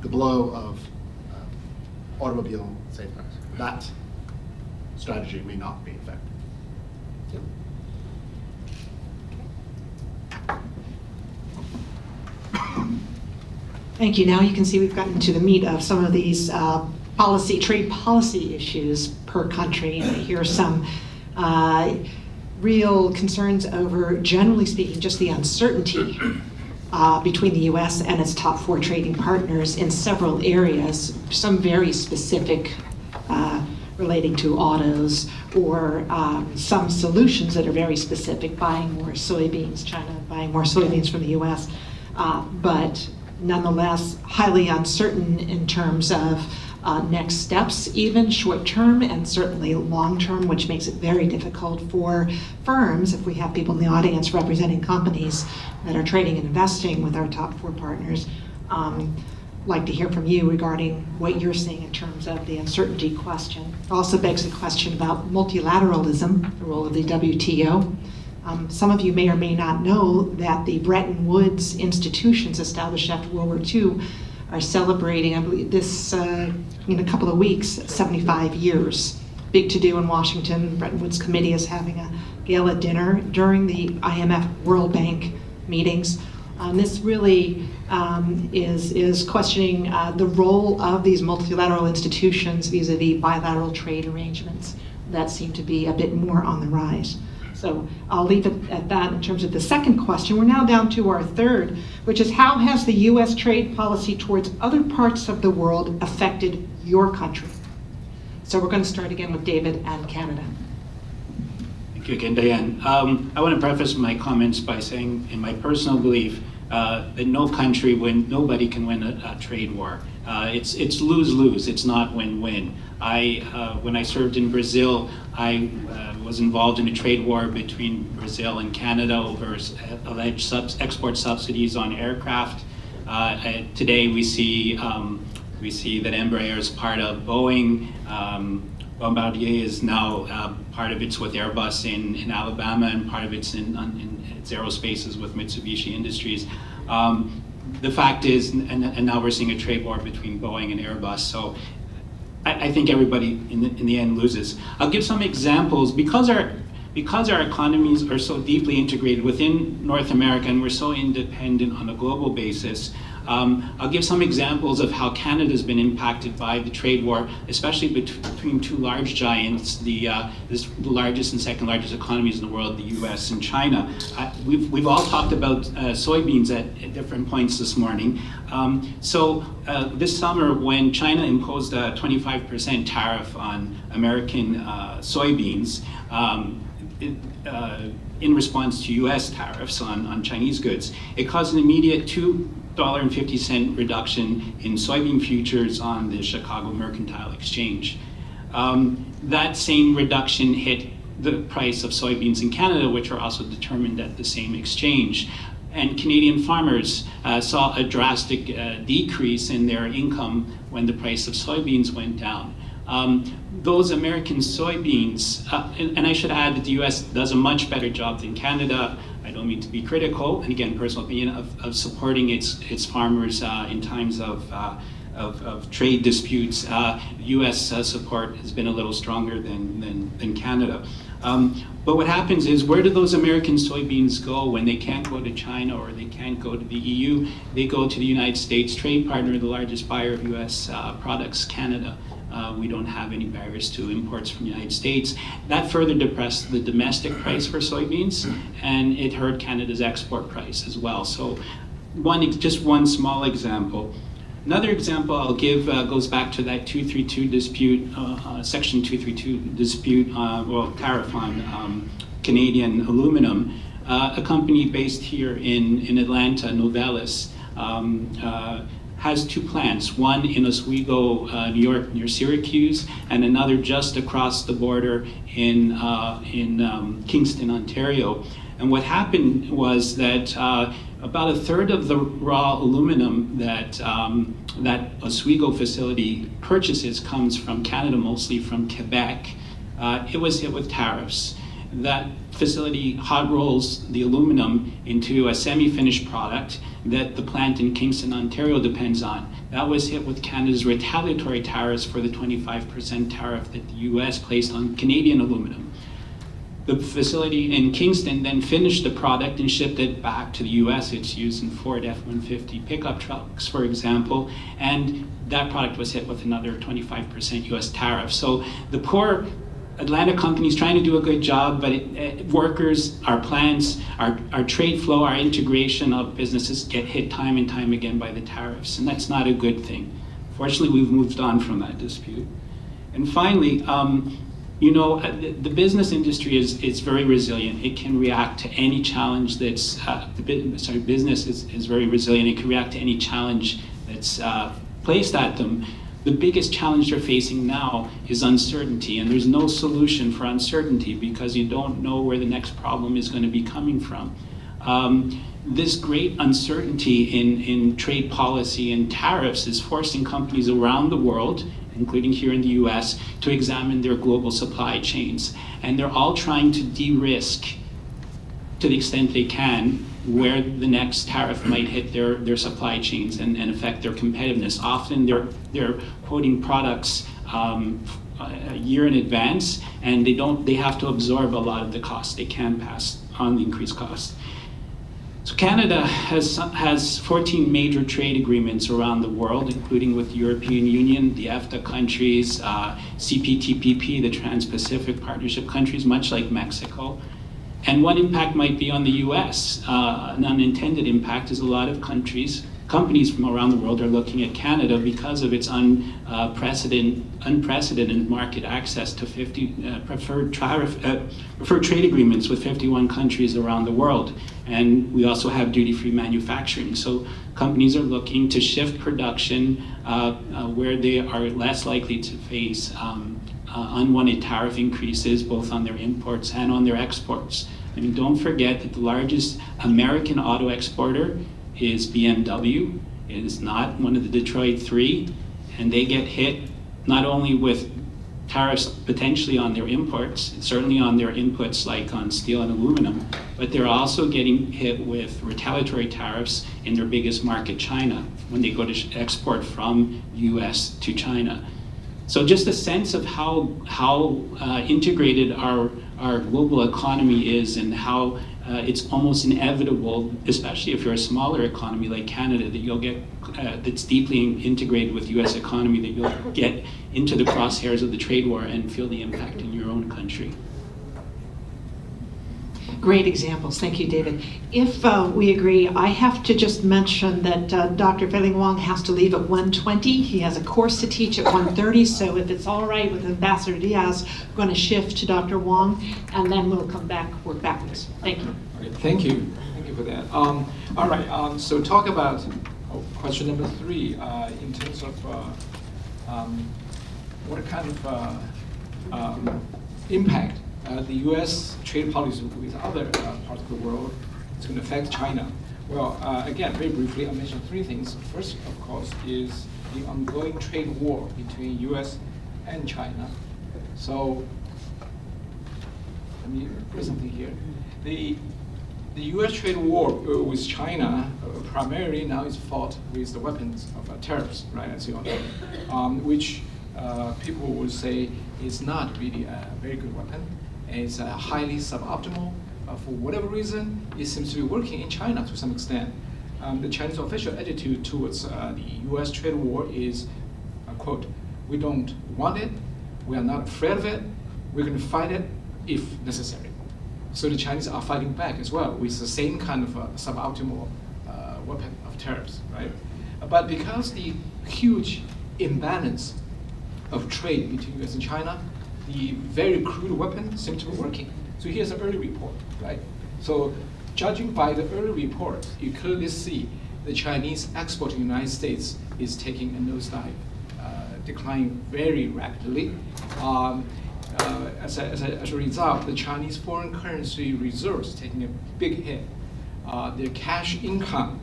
the blow of automobile safeguards. That strategy may not be effective. Thank you. Now you can see we've gotten to the meat of some of these trade policy issues per country. And here are some real concerns over, generally speaking, just the uncertainty between the U.S. and its top 4 trading partners in several areas, some very specific relating to autos, or some solutions that are very specific, buying more soybeans, China buying more soybeans from the U.S., but nonetheless highly uncertain in terms of next steps, even short term and certainly long term, which makes it very difficult for firms, if we have people in the audience representing companies that are trading and investing with our top 4 partners. Like to hear from you regarding what you're seeing in terms of the uncertainty question. It also begs the question about multilateralism, the role of the WTO. Some of you may or may not know that the Bretton Woods institutions established after World War II are celebrating, I believe this in a couple of weeks, 75 years. Big to do in Washington. Bretton Woods Committee is having a gala dinner during the IMF World Bank meetings. This really is questioning the role of these multilateral institutions vis-a-vis bilateral trade arrangements that seem to be a bit more on the rise. So I'll leave it at that in terms of the second question. We're now down to our third, which is how has the U.S. trade policy towards other parts of the world affected your country? So we're going to start again with David and Canada. Thank you again, Diane. I want to preface my comments by saying, in my personal belief, that nobody can win a trade war. It's lose-lose. It's not win-win. When I served in Brazil, I was involved in a trade war between Brazil and Canada over alleged export subsidies on aircraft. Today we see that Embraer is part of Boeing. Bombardier is now part of it's with Airbus in Alabama, and part of it's in its aerospaces with Mitsubishi Industries. The fact is, and now we're seeing a trade war between Boeing and Airbus. So I think everybody in the end loses. I'll give some examples because our economies are so deeply integrated within North America and we're so independent on a global basis. I'll give some examples of how Canada's been impacted by the trade war, especially between 2 large giants, the largest and second largest economies in the world, the US and China. We've all talked about soybeans at different points this morning. This summer, when China imposed a 25% tariff on American soybeans, in response to US tariffs on Chinese goods, it caused an immediate $2.50 reduction in soybean futures on the Chicago Mercantile Exchange. That same reduction hit the price of soybeans in Canada, which are also determined at the same exchange. And Canadian farmers saw a drastic decrease in their income when the price of soybeans went down. Those American soybeans, and I should add that the US does a much better job than Canada. I don't mean to be critical, and again, personal opinion, of supporting its farmers in times of trade disputes. US support has been a little stronger than Canada. But what happens is, where do those American soybeans go when they can't go to China or they can't go to the EU? They go to the United States trade partner, the largest buyer of US products, Canada. We don't have any barriers to imports from the United States. That further depressed the domestic price for soybeans, and it hurt Canada's export price as well. So just one small example. Another example I'll give goes back to that 232 dispute, Section 232 dispute, tariff on Canadian aluminum. A company based here in Atlanta, Novelis, has 2 plants, one in Oswego, New York, near Syracuse, and another just across the border in Kingston, Ontario. And what happened was that about 1/3 of the raw aluminum that Oswego facility purchases comes from Canada, mostly from Quebec. It was hit with tariffs. that facility hot rolls the aluminum into a semi-finished product that the plant in Kingston, Ontario depends on. That was hit with Canada's retaliatory tariffs for the 25% tariff that the US placed on Canadian aluminum. The facility in Kingston then finished the product and shipped it back to the US. It's used in Ford F-150 pickup trucks, for example, and that product was hit with another 25% US tariff. So the poor Atlanta companies trying to do a good job, but workers, our plants, our trade flow, our integration of businesses get hit time and time again by the tariffs, and that's not a good thing. Fortunately, we've moved on from that dispute. And finally, the business industry is very resilient. It can react to any challenge that's, business is very resilient. It can react to any challenge that's placed at them. The biggest challenge they're facing now is uncertainty, and there's no solution for uncertainty because you don't know where the next problem is going to be coming from. This great uncertainty in trade policy and tariffs is forcing companies around the world, including here in the US, to examine their global supply chains. And they're all trying to de-risk, to the extent they can, where the next tariff might hit their supply chains and affect their competitiveness. Often they're quoting products a year in advance, and they have to absorb a lot of the costs. They can pass on the increased costs. So Canada has 14 major trade agreements around the world, including with the European Union, the EFTA countries, CPTPP, the Trans-Pacific Partnership countries, much like Mexico. And one impact might be on the US. An unintended impact is a lot of companies from around the world are looking at Canada because of its unprecedented market access to 50 preferred trade agreements with 51 countries around the world. And we also have duty-free manufacturing. So companies are looking to shift production where they are less likely to face unwanted tariff increases both on their imports and on their exports. I mean, don't forget that the largest American auto exporter is BMW. It is not one of the Detroit Three, and they get hit not only with tariffs potentially on their imports, certainly on their inputs like on steel and aluminum, but they're also getting hit with retaliatory tariffs in their biggest market, China, when they go to export from US to China. So just a sense of how integrated our global economy is, and how it's almost inevitable, especially if you're a smaller economy like Canada, that you'll get that's deeply integrated with U.S. economy, that you'll get into the crosshairs of the trade war and feel the impact in your own country. Great examples. Thank you, David. If we agree, I have to just mention that Dr. Fei-Ling Wang has to leave at 1:20. He has a course to teach at 1:30, so if it's all right with Ambassador Diaz, I'm going to shift to Dr. Wang, and then we'll come back, work backwards. Thank you. Okay, thank you for that. All right, so talk about question number 3 in terms of what kind of impact the U.S. trade policy with other parts of the world is going to affect China. Well, again, very briefly, I'll mention 3 things. First, of course, is the ongoing trade war between U.S. and China. So, let me put something here. The U.S. trade war with China primarily now is fought with the weapons of tariffs, right, as you all know, which people would say is not really a very good weapon. It's highly suboptimal. For whatever reason, it seems to be working in China to some extent. The Chinese official attitude towards the U.S. trade war is, quote, "We don't want it, we are not afraid of it, we're going to fight it if necessary." So the Chinese are fighting back as well with the same kind of suboptimal weapon of tariffs, right? But because the huge imbalance of trade between U.S. and China, the very crude weapon seems to be working. So here's an early report, right? So judging by the early report, you clearly see the Chinese export to the United States is taking a nosedive, declining very rapidly. As a result, the Chinese foreign currency reserves taking a big hit. Their cash income,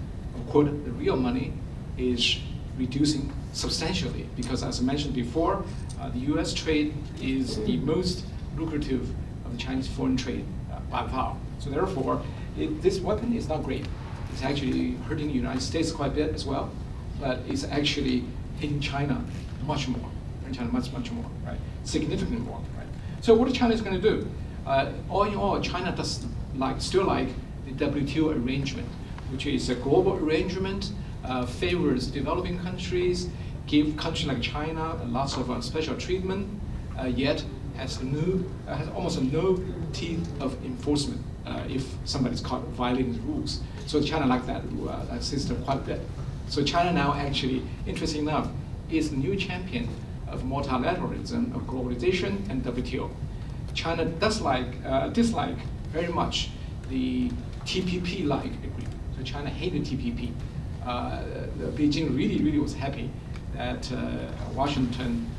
quote, the real money, is reducing substantially because, as I mentioned before, the U.S. trade is the most lucrative of the Chinese foreign trade by far. So therefore, this weapon is not great. It's actually hurting the United States quite a bit as well, but it's actually hitting China much more. China much more, right? Significantly more, right? So what China is going to do? All in all, China does still like the WTO arrangement, which is a global arrangement, favors developing countries, give countries like China lots of special treatment, yet has almost no teeth of enforcement if somebody's caught violating the rules. So China like that system quite a bit. So China now actually, interesting enough, is the new champion of multilateralism, of globalization, and WTO. China dislike very much the TPP-like agreement. So China hated TPP. Beijing really was happy that Washington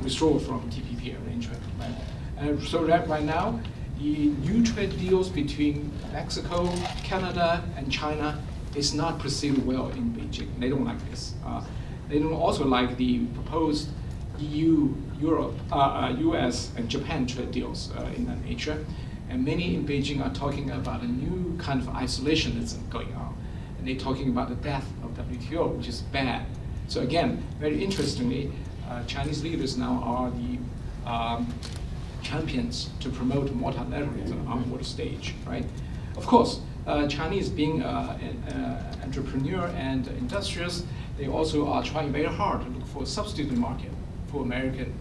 withdrew from TPP arrangement. Right? And so that right now, the new trade deals between Mexico, Canada, and China is not perceived well in Beijing. They don't like this. They don't also like the proposed EU, Europe, US, and Japan trade deals in that nature. And many in Beijing are talking about a new kind of isolationism going on. And they're talking about the death of WTO, which is bad. So again, very interestingly, Chinese leaders now are the champions to promote multilateralism on the world stage, right? Of course, Chinese being an entrepreneur and industrious, they also are trying very hard to look for a substitute market for American,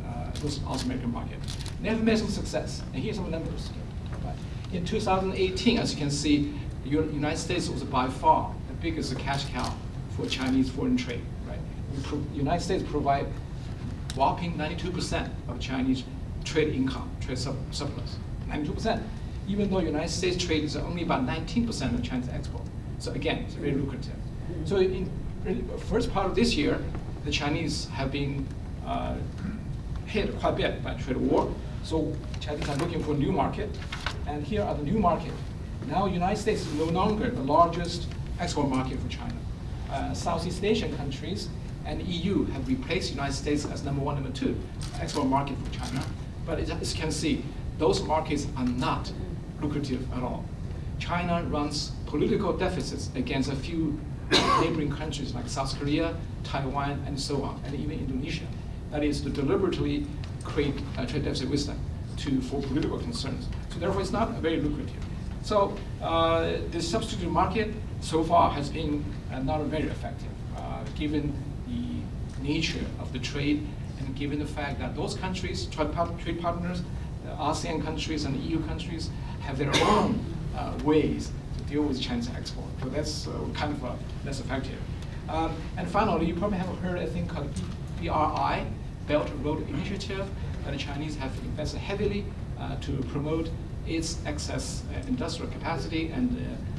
North American market. They have made some success, and here's some numbers. Right? In 2018, as you can see, the United States was by far the biggest cash cow for Chinese foreign trade. Right? The United States provide whopping 92% of Chinese trade income, trade surplus, 92%. Even though United States trade is only about 19% of China's export. So again, it's very lucrative. So in the first part of this year, the Chinese have been hit quite a bit by trade war. So Chinese are looking for a new market. And here are the new market. Now United States is no longer the largest export market for China. Southeast Asian countries and EU have replaced the United States as number one, number two export market for China. But as you can see, those markets are not lucrative at all. China runs political deficits against a few neighboring countries like South Korea, Taiwan, and so on, and even Indonesia. That is to deliberately create a trade deficit with them for political concerns. So therefore, it's not very lucrative. So the substitute market so far has been not very effective, given the nature of the trade and given the fact that those countries, trade partners, the ASEAN countries and the EU countries, have their own ways to deal with China's export. So that's kind of less effective. And finally, you probably have heard a thing called BRI, Belt and Road Initiative, that the Chinese have invested heavily to promote its excess industrial capacity and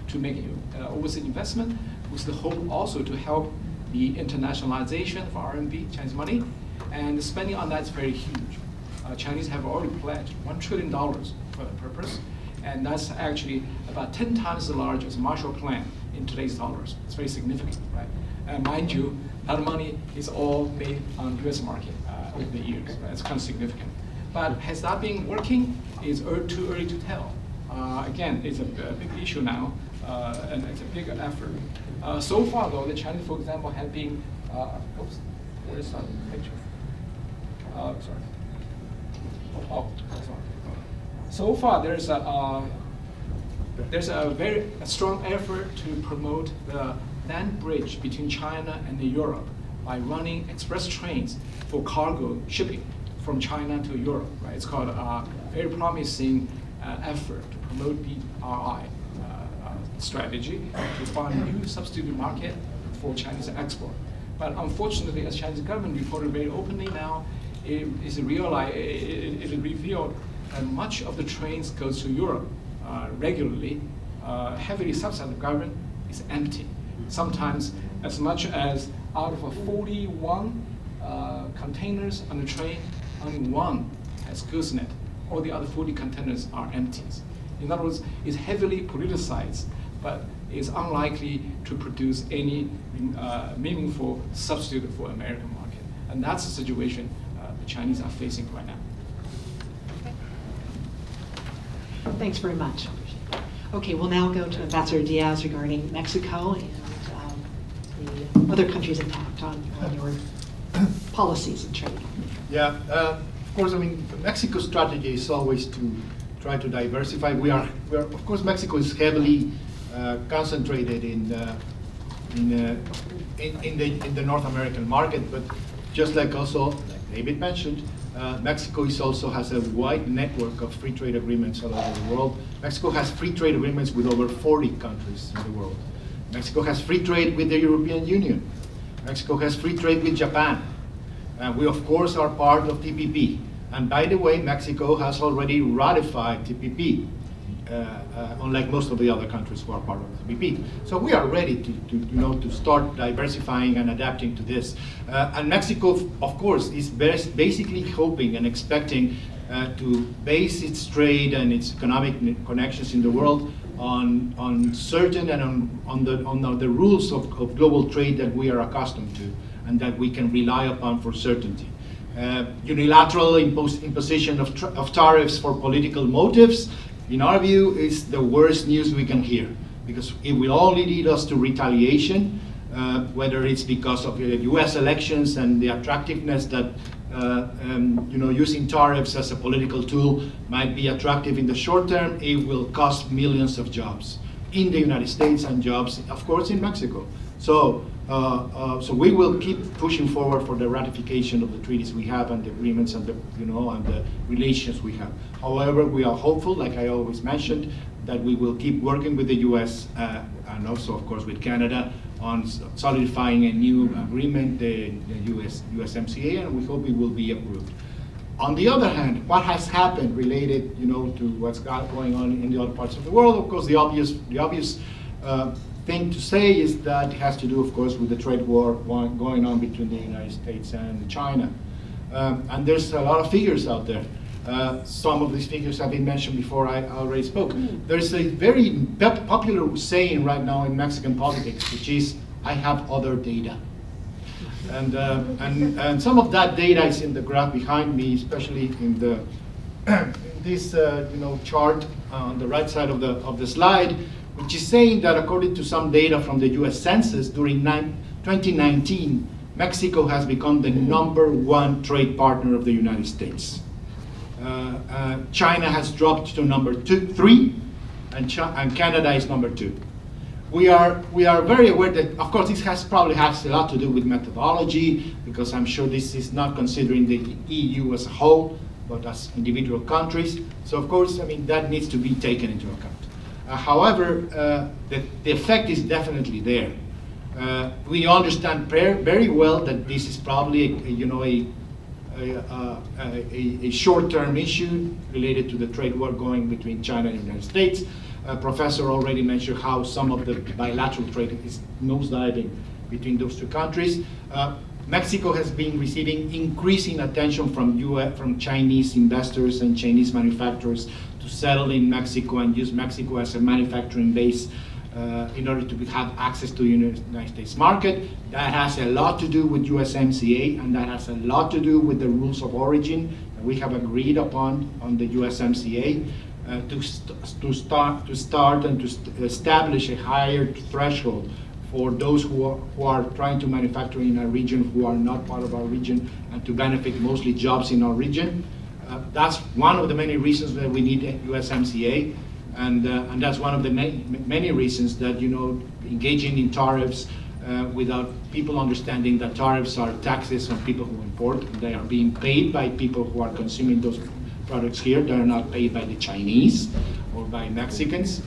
to make overseas investment, with the hope also to help the internationalization of RMB, Chinese money, and the spending on that is very huge. Chinese have already pledged $1 trillion for that purpose, and that's actually about 10 times as large as Marshall Plan in today's dollars. It's very significant, right? And mind you, that money is all made on the US market over the years. Right? It's kind of significant. But has that been working? It's too early to tell. Again, it's a big issue now, and it's a big effort. So far, though, the Chinese, for example, have been, oops, where is that picture? Sorry. Oh, sorry. So far, there's a very strong effort to promote the land bridge between China and Europe by running express trains for cargo shipping from China to Europe. Right? It's called a very promising effort to promote BRI strategy to find a new substitute market for Chinese export. But unfortunately, as Chinese government reported very openly now, it revealed that much of the trains goes to Europe regularly, heavily subsidized government is empty. Sometimes as much as out of 41 containers on the train, only one has goods in it. All the other 40 containers are empties. In other words, it's heavily politicized, but it's unlikely to produce any meaningful substitute for American market. And that's the situation the Chinese are facing right now. Thanks very much. Okay, we'll now go to Ambassador Diaz regarding Mexico and the other countries' impact on your policies and trade. Yeah, of course, I mean, Mexico's strategy is always to try to diversify. Of course, Mexico is heavily concentrated in the North American market, but just like David mentioned, Mexico also has a wide network of free trade agreements all over the world. Mexico has free trade agreements with over 40 countries in the world. Mexico has free trade with the European Union. Mexico has free trade with Japan. We, of course, are part of TPP. And by the way, Mexico has already ratified TPP, unlike most of the other countries who are part of TPP. So we are ready to start diversifying and adapting to this. And Mexico, of course, is basically hoping and expecting to base its trade and its economic connections in the world on certain and on the rules of global trade that we are accustomed to and that we can rely upon for certainty. Unilateral imposition of tariffs for political motives, in our view, is the worst news we can hear, because it will only lead us to retaliation, whether it's because of the US elections and the attractiveness that using tariffs as a political tool might be attractive in the short term. It will cost millions of jobs in the United States and jobs, of course, in Mexico. So we will keep pushing forward for the ratification of the treaties we have and the agreements and the relations we have. However, we are hopeful, like I always mentioned, that we will keep working with the U.S. And also, of course, with Canada on solidifying a new agreement, the USMCA, and we hope it will be approved. On the other hand, what has happened related, to what's going on in the other parts of the world? Of course, the obvious thing to say is that it has to do, of course, with the trade war going on between the United States and China. And there's a lot of figures out there. Some of these figures have been mentioned before. I already spoke. There's a very popular saying right now in Mexican politics, which is, "I have other data." And some of that data is in the graph behind me, especially in this chart on the right side of the slide, which is saying that according to some data from the U.S. Census, during 2019, Mexico has become the #1 trade partner of the United States. China has dropped to number 3, and Canada is number 2. We are very aware that, of course, this probably has a lot to do with methodology, because I'm sure this is not considering the EU as a whole, but as individual countries. So, of course, I mean, that needs to be taken into account. However, the effect is definitely there. We understand very well that this is probably a short-term issue related to the trade war going between China and the United States. Professor already mentioned how some of the bilateral trade is nosediving between those two countries. Mexico has been receiving increasing attention from Chinese investors and Chinese manufacturers to settle in Mexico and use Mexico as a manufacturing base in order to have access to the United States market. That has a lot to do with USMCA, and that has a lot to do with the rules of origin that we have agreed upon on the USMCA to start and to establish a higher threshold for those who are trying to manufacture in our region who are not part of our region, and to benefit mostly jobs in our region. That's one of the many reasons that we need USMCA, and that's one of the many reasons that engaging in tariffs without people understanding that tariffs are taxes on people who import. They are being paid by people who are consuming those products here. They are not paid by the Chinese or by Mexicans.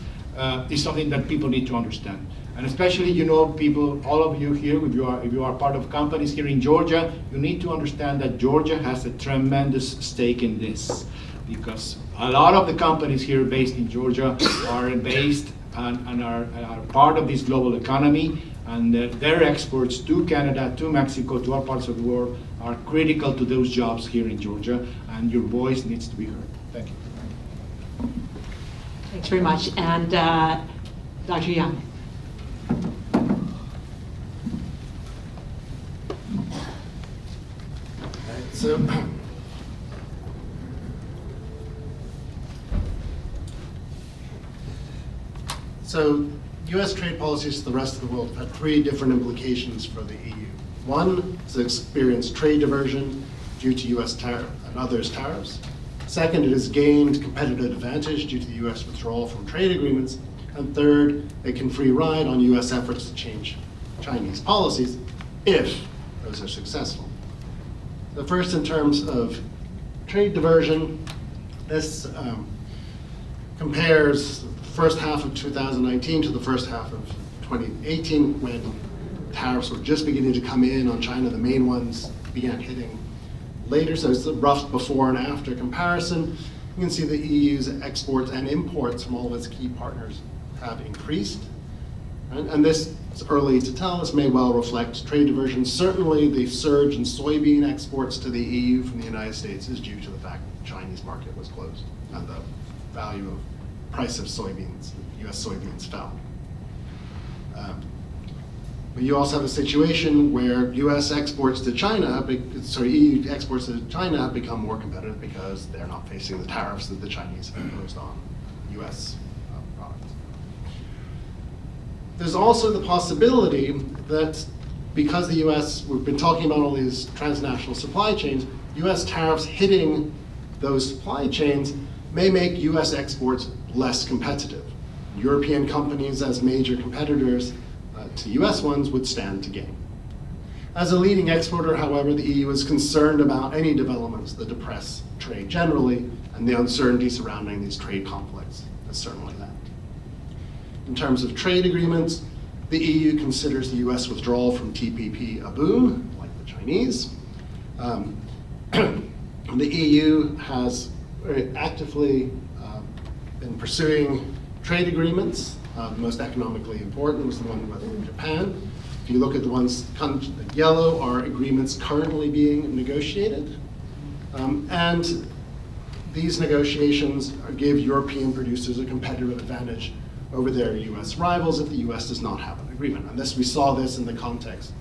Is something that people need to understand. And especially, people, all of you here, if you are part of companies here in Georgia, you need to understand that Georgia has a tremendous stake in this, because a lot of the companies here based in Georgia are based and are part of this global economy, and their exports to Canada, to Mexico, to other parts of the world are critical to those jobs here in Georgia, and your voice needs to be heard. Thank you. Thanks very much. And Dr. Young. So, So US trade policies to the rest of the world have had 3 different implications for the EU. One is to experience trade diversion due to US tariff and others' tariffs. Second, it has gained competitive advantage due to the US withdrawal from trade agreements. And third, it can free ride on US efforts to change Chinese policies if those are successful. The first, in terms of trade diversion, this compares the first half of 2019 to the first half of 2018, when tariffs were just beginning to come in on China. The main ones began hitting later, so it's a rough before and after comparison. You can see the EU's exports and imports from all of its key partners have increased. And this is early to tell. This may well reflect trade diversion. Certainly the surge in soybean exports to the EU from the United States is due to the fact that the Chinese market was closed and the value of price of soybeans, US soybeans, fell. But you also have a situation where US exports to China, EU exports to China have become more competitive because they're not facing the tariffs that the Chinese have imposed on US products. There's also the possibility that because the US, we've been talking about all these transnational supply chains, US tariffs hitting those supply chains may make US exports less competitive. European companies as major competitors to US ones would stand to gain. As a leading exporter, however, the EU is concerned about any developments that depress trade generally, and the uncertainty surrounding these trade conflicts is certainly that. In terms of trade agreements, the EU considers the US withdrawal from TPP a boon, like the Chinese. The EU has very actively been pursuing trade agreements. The most economically important was the one with Japan. If you look at the ones yellow, are agreements currently being negotiated. And these negotiations give European producers a competitive advantage over their US rivals if the US does not have an agreement. And we saw this in the context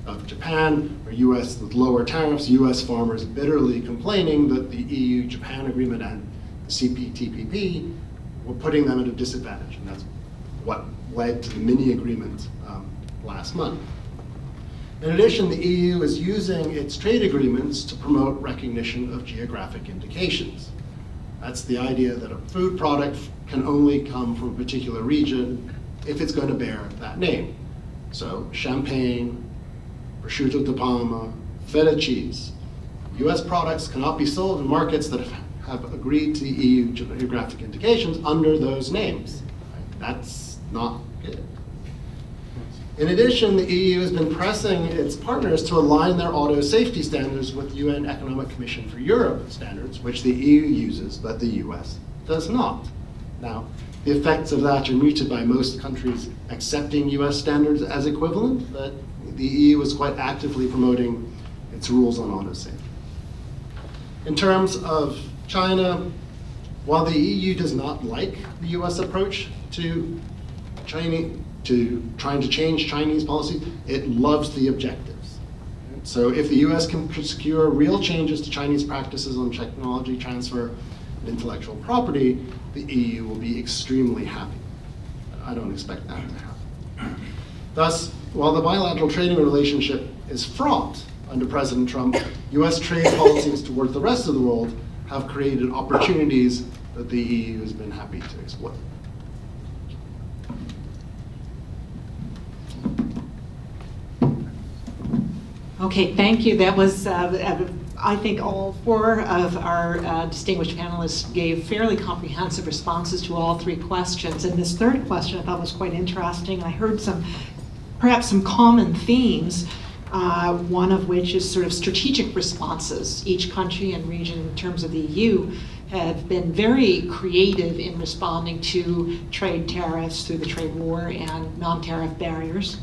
of Japan, where US with lower tariffs, US farmers bitterly complaining that the EU-Japan agreement and the CPTPP were putting them at a disadvantage. And that's what led to the mini agreement last month. In addition, the EU is using its trade agreements to promote recognition of geographic indications. That's the idea that a food product can only come from a particular region if it's going to bear that name. So champagne, prosciutto di Parma, feta cheese. US products cannot be sold in markets that have agreed to EU geographic indications under those names. That's not good. In addition, the EU has been pressing its partners to align their auto safety standards with UN Economic Commission for Europe standards, which the EU uses, but the US does not. Now, the effects of that are muted by most countries accepting US standards as equivalent, but the EU is quite actively promoting its rules on auto safety. In terms of China, while the EU does not like the US approach to trying to change Chinese policy, it loves the objectives. So if the US can secure real changes to Chinese practices on technology transfer and intellectual property, the EU will be extremely happy. I don't expect that to happen. Thus, while the bilateral trading relationship is fraught under President Trump, US trade policies toward the rest of the world have created opportunities that the EU has been happy to exploit. Okay, thank you. That was, I think all 4 of our distinguished panelists gave fairly comprehensive responses to all 3 questions. And this third question I thought was quite interesting. I heard perhaps some common themes, one of which is sort of strategic responses. Each country and region in terms of the EU have been very creative in responding to trade tariffs through the trade war and non-tariff barriers.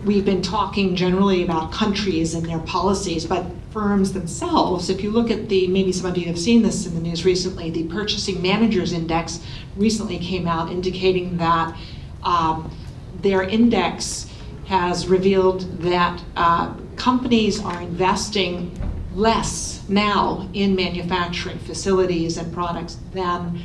We've been talking generally about countries and their policies, but firms themselves, if you look at maybe some of you have seen this in the news recently, the Purchasing Managers Index recently came out indicating that their index has revealed that companies are investing less now in manufacturing facilities and products than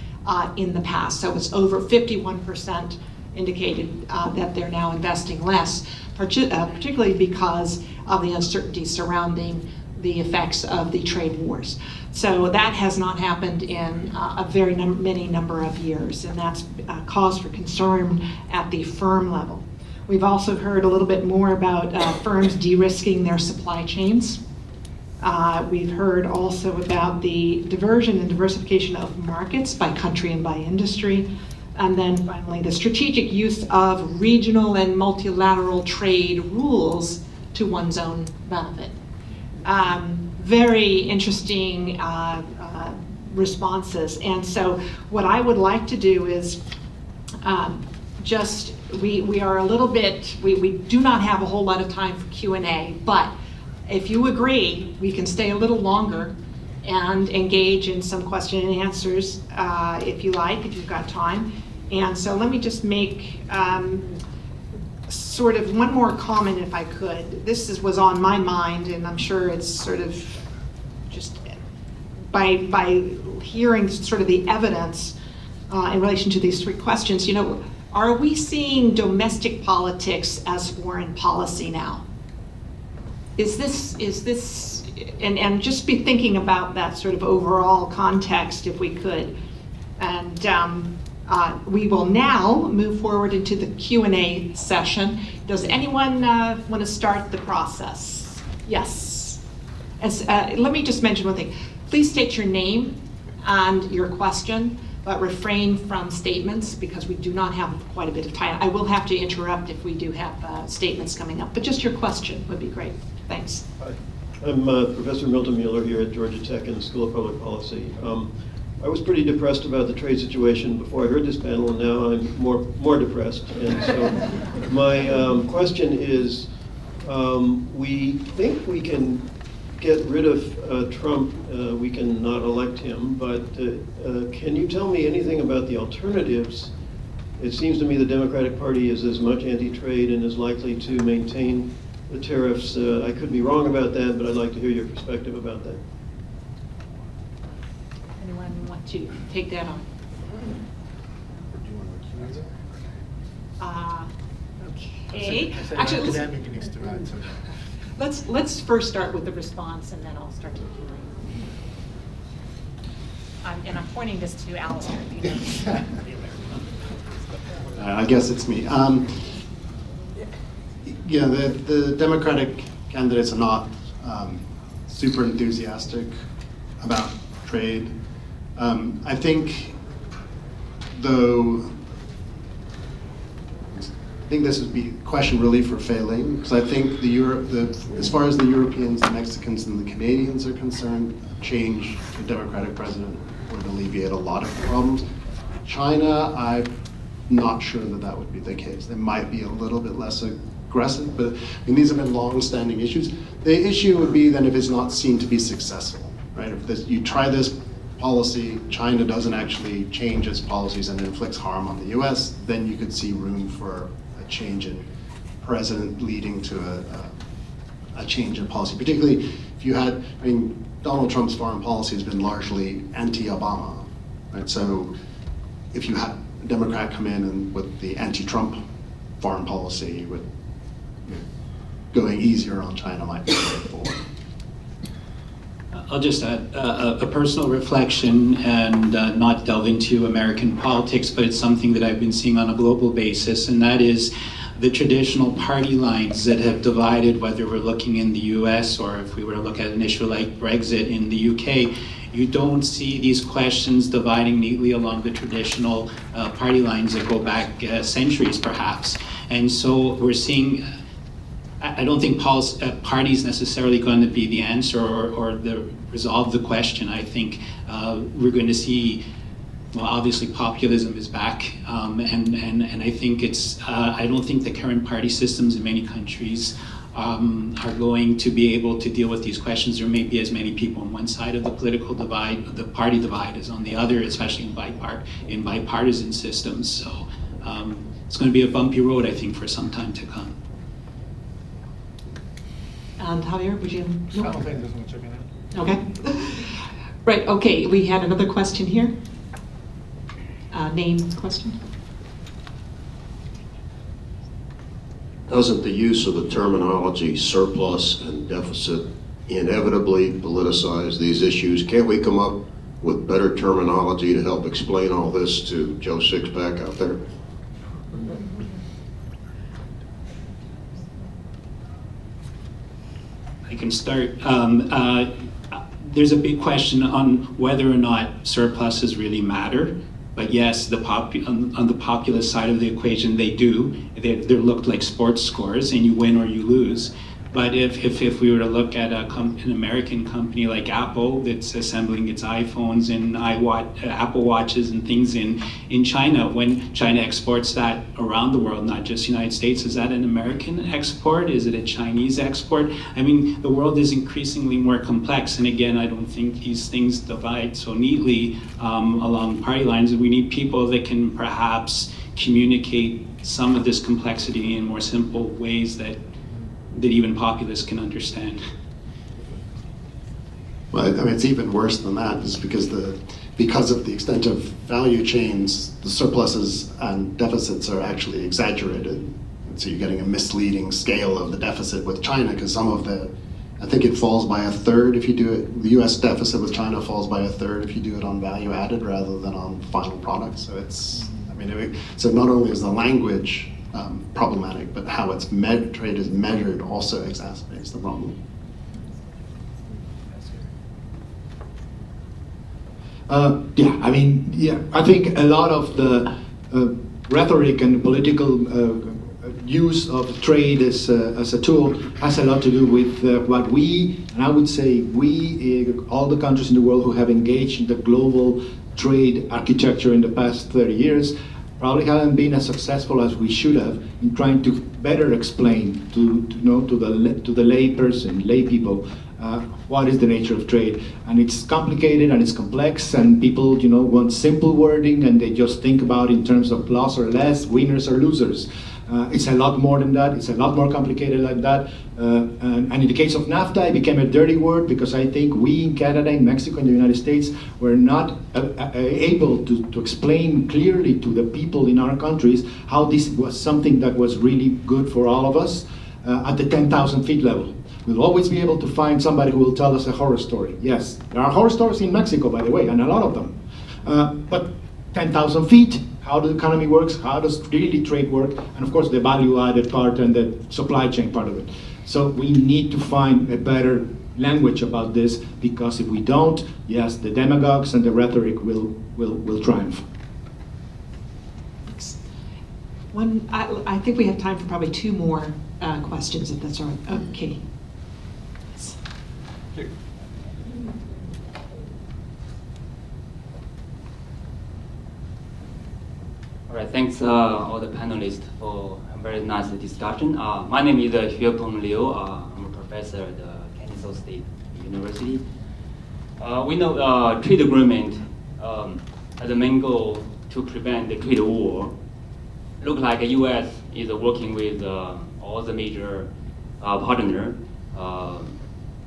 in the past. So it's over 51% indicated that they're now investing less, particularly because of the uncertainty surrounding the effects of the trade wars. So that has not happened in a very many number of years, and that's cause for concern at the firm level. We've also heard a little bit more about firms de-risking their supply chains. We've heard also about the diversion and diversification of markets by country and by industry. And then finally, the strategic use of regional and multilateral trade rules to one's own benefit. Very interesting responses. And so what I would like to do is we are a little bit, we do not have a whole lot of time for Q&A, but if you agree, we can stay a little longer and engage in some question and answers if you like, if you've got time. And so let me just make sort of one more comment if I could. This was on my mind, and I'm sure it's sort of just by hearing sort of the evidence in relation to these three questions, you know, are we seeing domestic politics as foreign policy now? Is this, and just be thinking about that sort of overall context if we could. And we will now move forward into the Q&A session. Does anyone want to start the process? Yes. Let me just mention one thing. Please state your name and your question, but refrain from statements because we do not have quite a bit of time. I will have to interrupt if we do have statements coming up, but just your question would be great. Thanks. Hi. I'm Professor Milton Mueller here at Georgia Tech in the School of Public Policy. I was pretty depressed about the trade situation before I heard this panel, and now I'm more depressed. And so my question is, we think we can get rid of Trump, we can not elect him, but can you tell me anything about the alternatives? It seems to me the Democratic Party is as much anti-trade and is likely to maintain the tariffs. I could be wrong about that, but I'd like to hear your perspective about that. Anyone want to take that on? Okay. Actually, let's first start with the response, and then I'll start to and I'm pointing this to Alistair, if you know. I guess it's me. Yeah, the Democratic candidates are not super enthusiastic about trade. I think, though, this would be a question really for failing, because I think as far as the Europeans, the Mexicans, and the Canadians are concerned, change the Democratic president would alleviate a lot of the problems. China, I'm not sure that would be the case. They might be a little bit less aggressive, but I mean, these have been long-standing issues. The issue would be then if it's not seen to be successful, right? If you try this policy, China doesn't actually change its policies and inflicts harm on the US, then you could see room for a change in president leading to a change in policy. Particularly if you had, I mean, Donald Trump's foreign policy has been largely anti-Obama, right? So if you had a Democrat come in and with the anti-Trump foreign policy, with going easier on China might be forward. I'll just add a personal reflection and not delve into American politics, but it's something that I've been seeing on a global basis, and that is the traditional party lines that have divided, whether we're looking in the US or if we were to look at an issue like Brexit in the UK. You don't see these questions dividing neatly along the traditional party lines that go back centuries, perhaps. And so we're seeing, I don't think parties necessarily going to be the answer or resolve the question. I think we're going to see, well, obviously populism is back, and I think I don't think the current party systems in many countries are going to be able to deal with these questions. There may be as many people on one side of the political divide, the party divide, as on the other, especially in bipartisan systems. So it's going to be a bumpy road, I think, for some time to come. And Javier, would you? I don't think there's much of it. Okay. Right, okay, we had another question here. name question? Doesn't the use of the terminology surplus and deficit inevitably politicize these issues? Can't we come up with better terminology to help explain all this to Joe Sixpack out there? I can start. There's a big question on whether or not surpluses really matter. But yes, on the populist side of the equation, they do. They're looked like sports scores, and you win or you lose. But if we were to look at an American company like Apple that's assembling its iPhones and Apple Watches and things in China, when China exports that around the world, not just the United States, is that an American export? Is it a Chinese export? I mean, the world is increasingly more complex, and again, I don't think these things divide so neatly along party lines. We need people that can perhaps communicate some of this complexity in more simple ways that even populists can understand. Well, I mean, it's even worse than that, is because of the extent of value chains, the surpluses and deficits are actually exaggerated. And so you're getting a misleading scale of the deficit with China, because I think it falls by a third if you do it. The U.S. deficit with China falls by a third if you do it on value added rather than on final product. So so not only is the language problematic, but how trade is measured also exacerbates the problem. I think a lot of the rhetoric and political use of trade as a tool has a lot to do with what we, and I would say all the countries in the world who have engaged in the global trade architecture in the past 30 years, probably haven't been as successful as we should have in trying to better explain to the lay people, what is the nature of trade. And it's complicated and it's complex, and people want simple wording, and they just think about in terms of plus or less, winners or losers. It's a lot more than that. It's a lot more complicated like that. And in the case of NAFTA, it became a dirty word because I think we in Canada, in Mexico, in the United States were not able to explain clearly to the people in our countries how this was something that was really good for all of us at the 10,000 feet level. We'll always be able to find somebody who will tell us a horror story. Yes, there are horror stories in Mexico, by the way, and a lot of them. But 10,000 feet, how the economy works, how does really trade work, and of course the value-added part and the supply chain part of it. So we need to find a better language about this, because if we don't, yes, the demagogues and the rhetoric will triumph. Thanks. I think we have time for probably two more questions, if that's all right. Okay. All right, thanks all the panelists for a very nice discussion. My name is Xuepeng Liu. I'm a professor at Kansas State University. We know trade agreement as a main goal to prevent the trade war. Look like the U.S. is working with all the major partners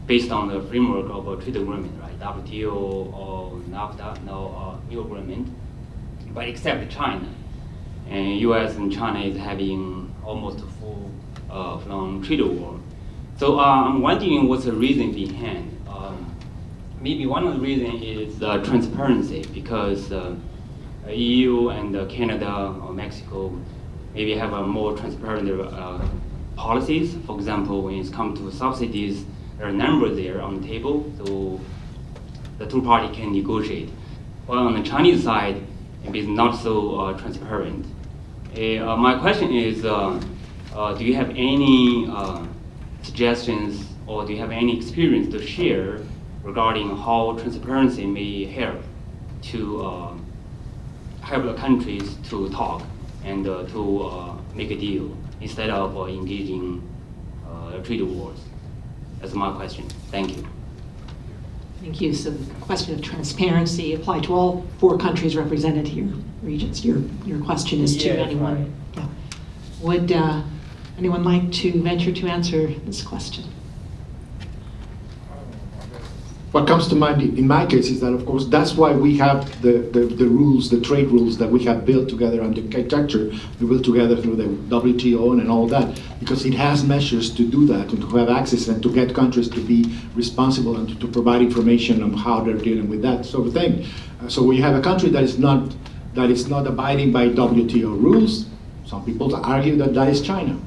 based on the framework of a trade agreement, right? WTO or NAFTA, no new agreement, but except China. And U.S. and China is having almost a full-blown trade war. So I'm wondering what's the reason behind. Maybe one of the reasons is transparency, because EU and Canada or Mexico maybe have a more transparent policies. For example, when it comes to subsidies, there are numbers there on the table, so the two parties can negotiate. While on the Chinese side, maybe it's not so transparent. My question is, do you have any suggestions, or do you have any experience to share regarding how transparency may help to help the countries to talk and to make a deal instead of engaging trade wars? That's my question. Thank you. Thank you. So the question of transparency applied to all 4 countries represented here, Regents. Your question is to anyone. Right. Yeah. Would anyone like to venture to answer this question? what comes to mind in my case is that, of course, that's why we have the rules, the trade rules that we have built together and the architecture we built together through the WTO and all that, because it has measures to do that and to have access and to get countries to be responsible and to provide information on how they're dealing with that sort of thing. So we have a country that is not abiding by WTO rules. Some people argue that that is China.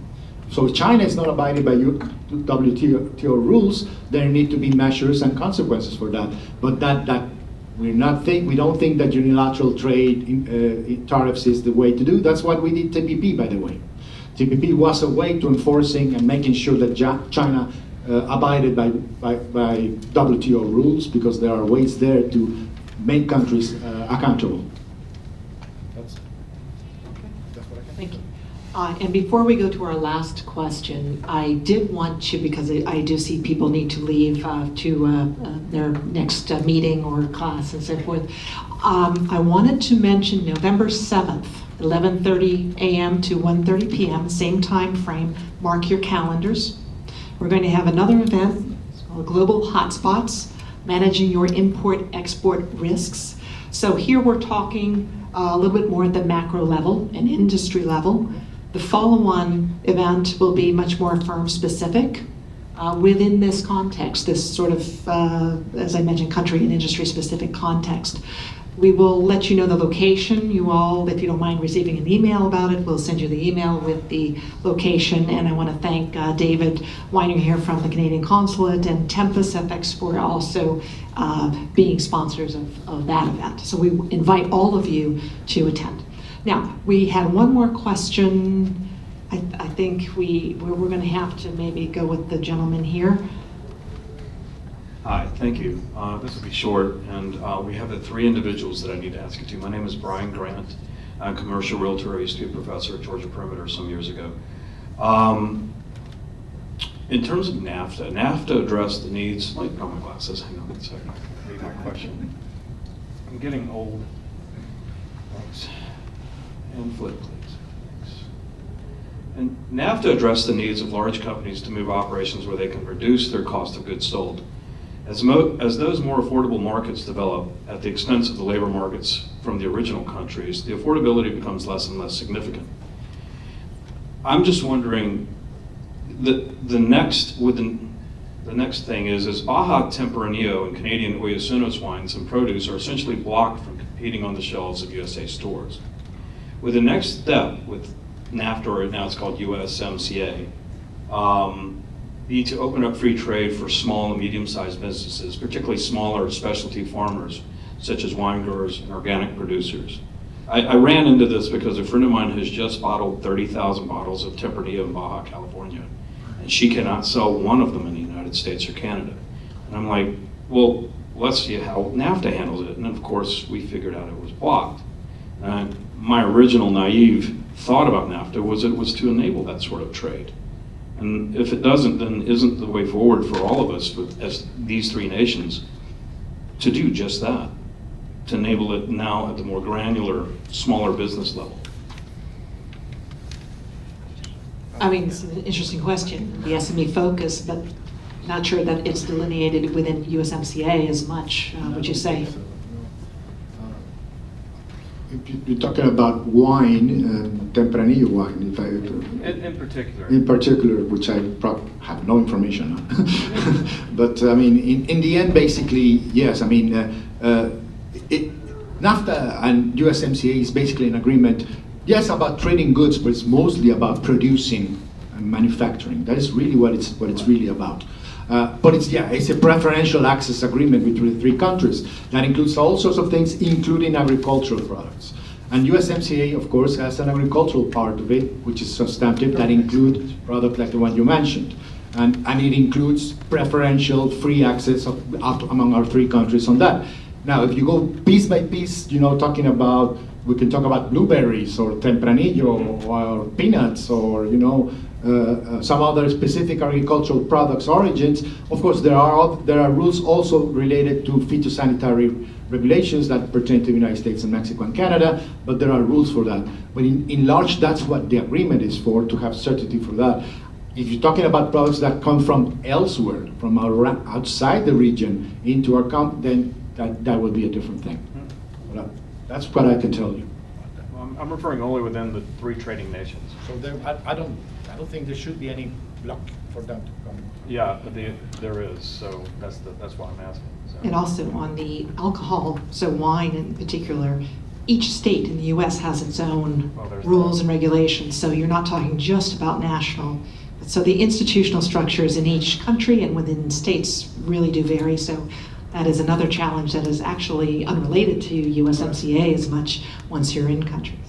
So if China is not abiding by WTO rules, there need to be measures and consequences for that. But we don't think that unilateral trade tariffs is the way to do. That's what we did TPP, by the way. TPP was a way to enforcing and making sure that China abided by WTO rules, because there are ways there to make countries accountable. That's what I can Thank you. And before we go to our last question, I did want to, because I do see people need to leave to their next meeting or class and so forth, I wanted to mention November 7th, 11:30 a.m. to 1:30 p.m., same time frame. Mark your calendars. We're going to have another event called Global Hotspots, Managing Your Import-Export Risks. So here we're talking a little bit more at the macro level and industry level. The follow-on event will be much more firm-specific within this context, this sort of, as I mentioned, country and industry-specific context. We will let you know the location. You all, if you don't mind receiving an email about it, we'll send you the email with the location. And I want to thank David Weiner here from the Canadian Consulate and Tempus FX for also being sponsors of that event. So we invite all of you to attend. Now, we had one more question. I think we're going to have to maybe go with the gentleman here. Hi, thank you. This will be short, and we have the three individuals that I need to ask you to. My name is Brian Grant. I'm a commercial realtor. I used to be a professor at Georgia Perimeter some years ago. In terms of NAFTA addressed the needs, let me put on my glasses, hang on a second, I can read my question. I'm getting old. Thanks. And flip, please. Thanks. And NAFTA addressed the needs of large companies to move operations where they can reduce their cost of goods sold. As those more affordable markets develop at the expense of the labor markets from the original countries, the affordability becomes less and less significant. I'm just wondering, the next thing is Baja Tempranillo and Canadian Oyasonos wines and produce are essentially blocked from competing on the shelves of USA stores. With the next step with NAFTA, or now it's called USMCA, be to open up free trade for small and medium-sized businesses, particularly smaller specialty farmers, such as wine growers and organic producers. I ran into this because a friend of mine has just bottled 30,000 bottles of Tempranillo in Baja California, and she cannot sell one of them in the United States or Canada. And I'm like, well, let's see how NAFTA handles it. And of course, we figured out it was blocked. And my original naive thought about NAFTA was it was to enable that sort of trade. And if it doesn't, then isn't the way forward for all of us as these three nations to do just that, to enable it now at the more granular, smaller business level? I mean, it's an interesting question, the SME focus, but not sure that it's delineated within USMCA as much, would you say? You're talking about wine, Tempranillo wine, in particular, which I have no information on. But I mean, in the end, basically, yes. I mean, NAFTA and USMCA is basically an agreement, yes, about trading goods, but it's mostly about producing and manufacturing. That is really what it's really about. But it's a preferential access agreement between the three countries that includes all sorts of things, including agricultural products. And USMCA, of course, has an agricultural part of it, which is substantive, that include products like the one you mentioned. And it includes preferential free access among our three countries on that. Now, if you go piece by piece, we can talk about blueberries or Tempranillo or peanuts or, some other specific agricultural products origins. Of course, there are rules also related to phytosanitary regulations that pertain to the United States and Mexico and Canada, but there are rules for that. But in large, that's what the agreement is for, to have certainty for that. if you're talking about products that come from elsewhere, from outside the region into our then that would be a different thing. But that's what I can tell you. I'm referring only within the 3 trading nations. So I don't think there should be any block for them to come. Yeah, there is, so that's why I'm asking. So. And also on the alcohol, so wine in particular, each state in the US has its own rules and regulations, so you're not talking just about national. So the institutional structures in each country and within states really do vary, so that is another challenge that is actually unrelated to USMCA as much once you're in countries.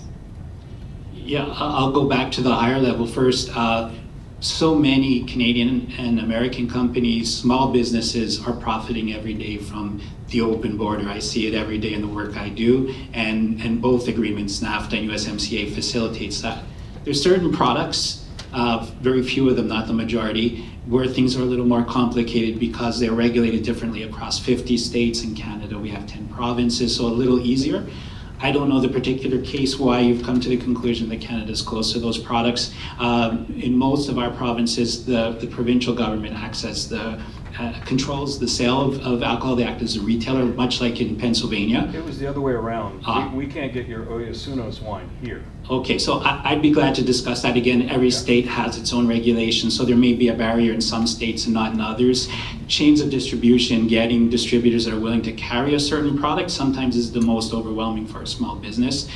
Yeah, I'll go back to the higher level first. So many Canadian and American companies, small businesses are profiting every day from the open border. I see it every day in the work I do, and both agreements, NAFTA and USMCA, facilitates that. There's certain products, very few of them, not the majority, where things are a little more complicated because they're regulated differently across 50 states. In Canada, we have 10 provinces, so a little easier. I don't know the particular case why you've come to the conclusion that Canada is close to those products. In most of our provinces, the provincial government controls the sale of alcohol. They act as a retailer, much like in Pennsylvania. It was the other way around. We can't get your Oyasunos wine here. Okay, so I'd be glad to discuss that again. Every state has its own regulations, so there may be a barrier in some states and not in others. Chains of distribution, getting distributors that are willing to carry a certain product sometimes is the most overwhelming for a small business.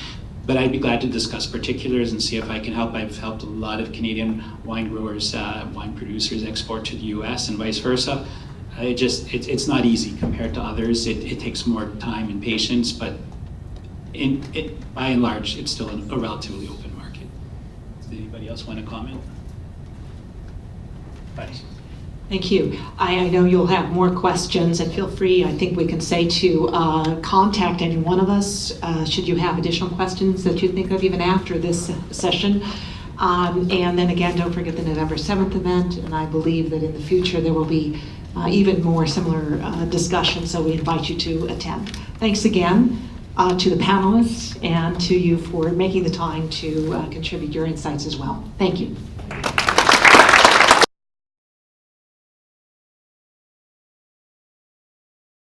But I'd be glad to discuss particulars and see if I can help. I've helped a lot of Canadian wine growers, wine producers export to the US and vice versa. It's not easy compared to others. It takes more time and patience, but by and large, it's still a relatively open market. Does anybody else want to comment? Thanks. Thank you. I know you'll have more questions, and feel free, I think we can say, to contact any one of us should you have additional questions that you think of even after this session. And then again, don't forget the November 7th event, and I believe that in the future there will be even more similar discussions, so we invite you to attend. Thanks again to the panelists and to you for making the time to contribute your insights as well. Thank you.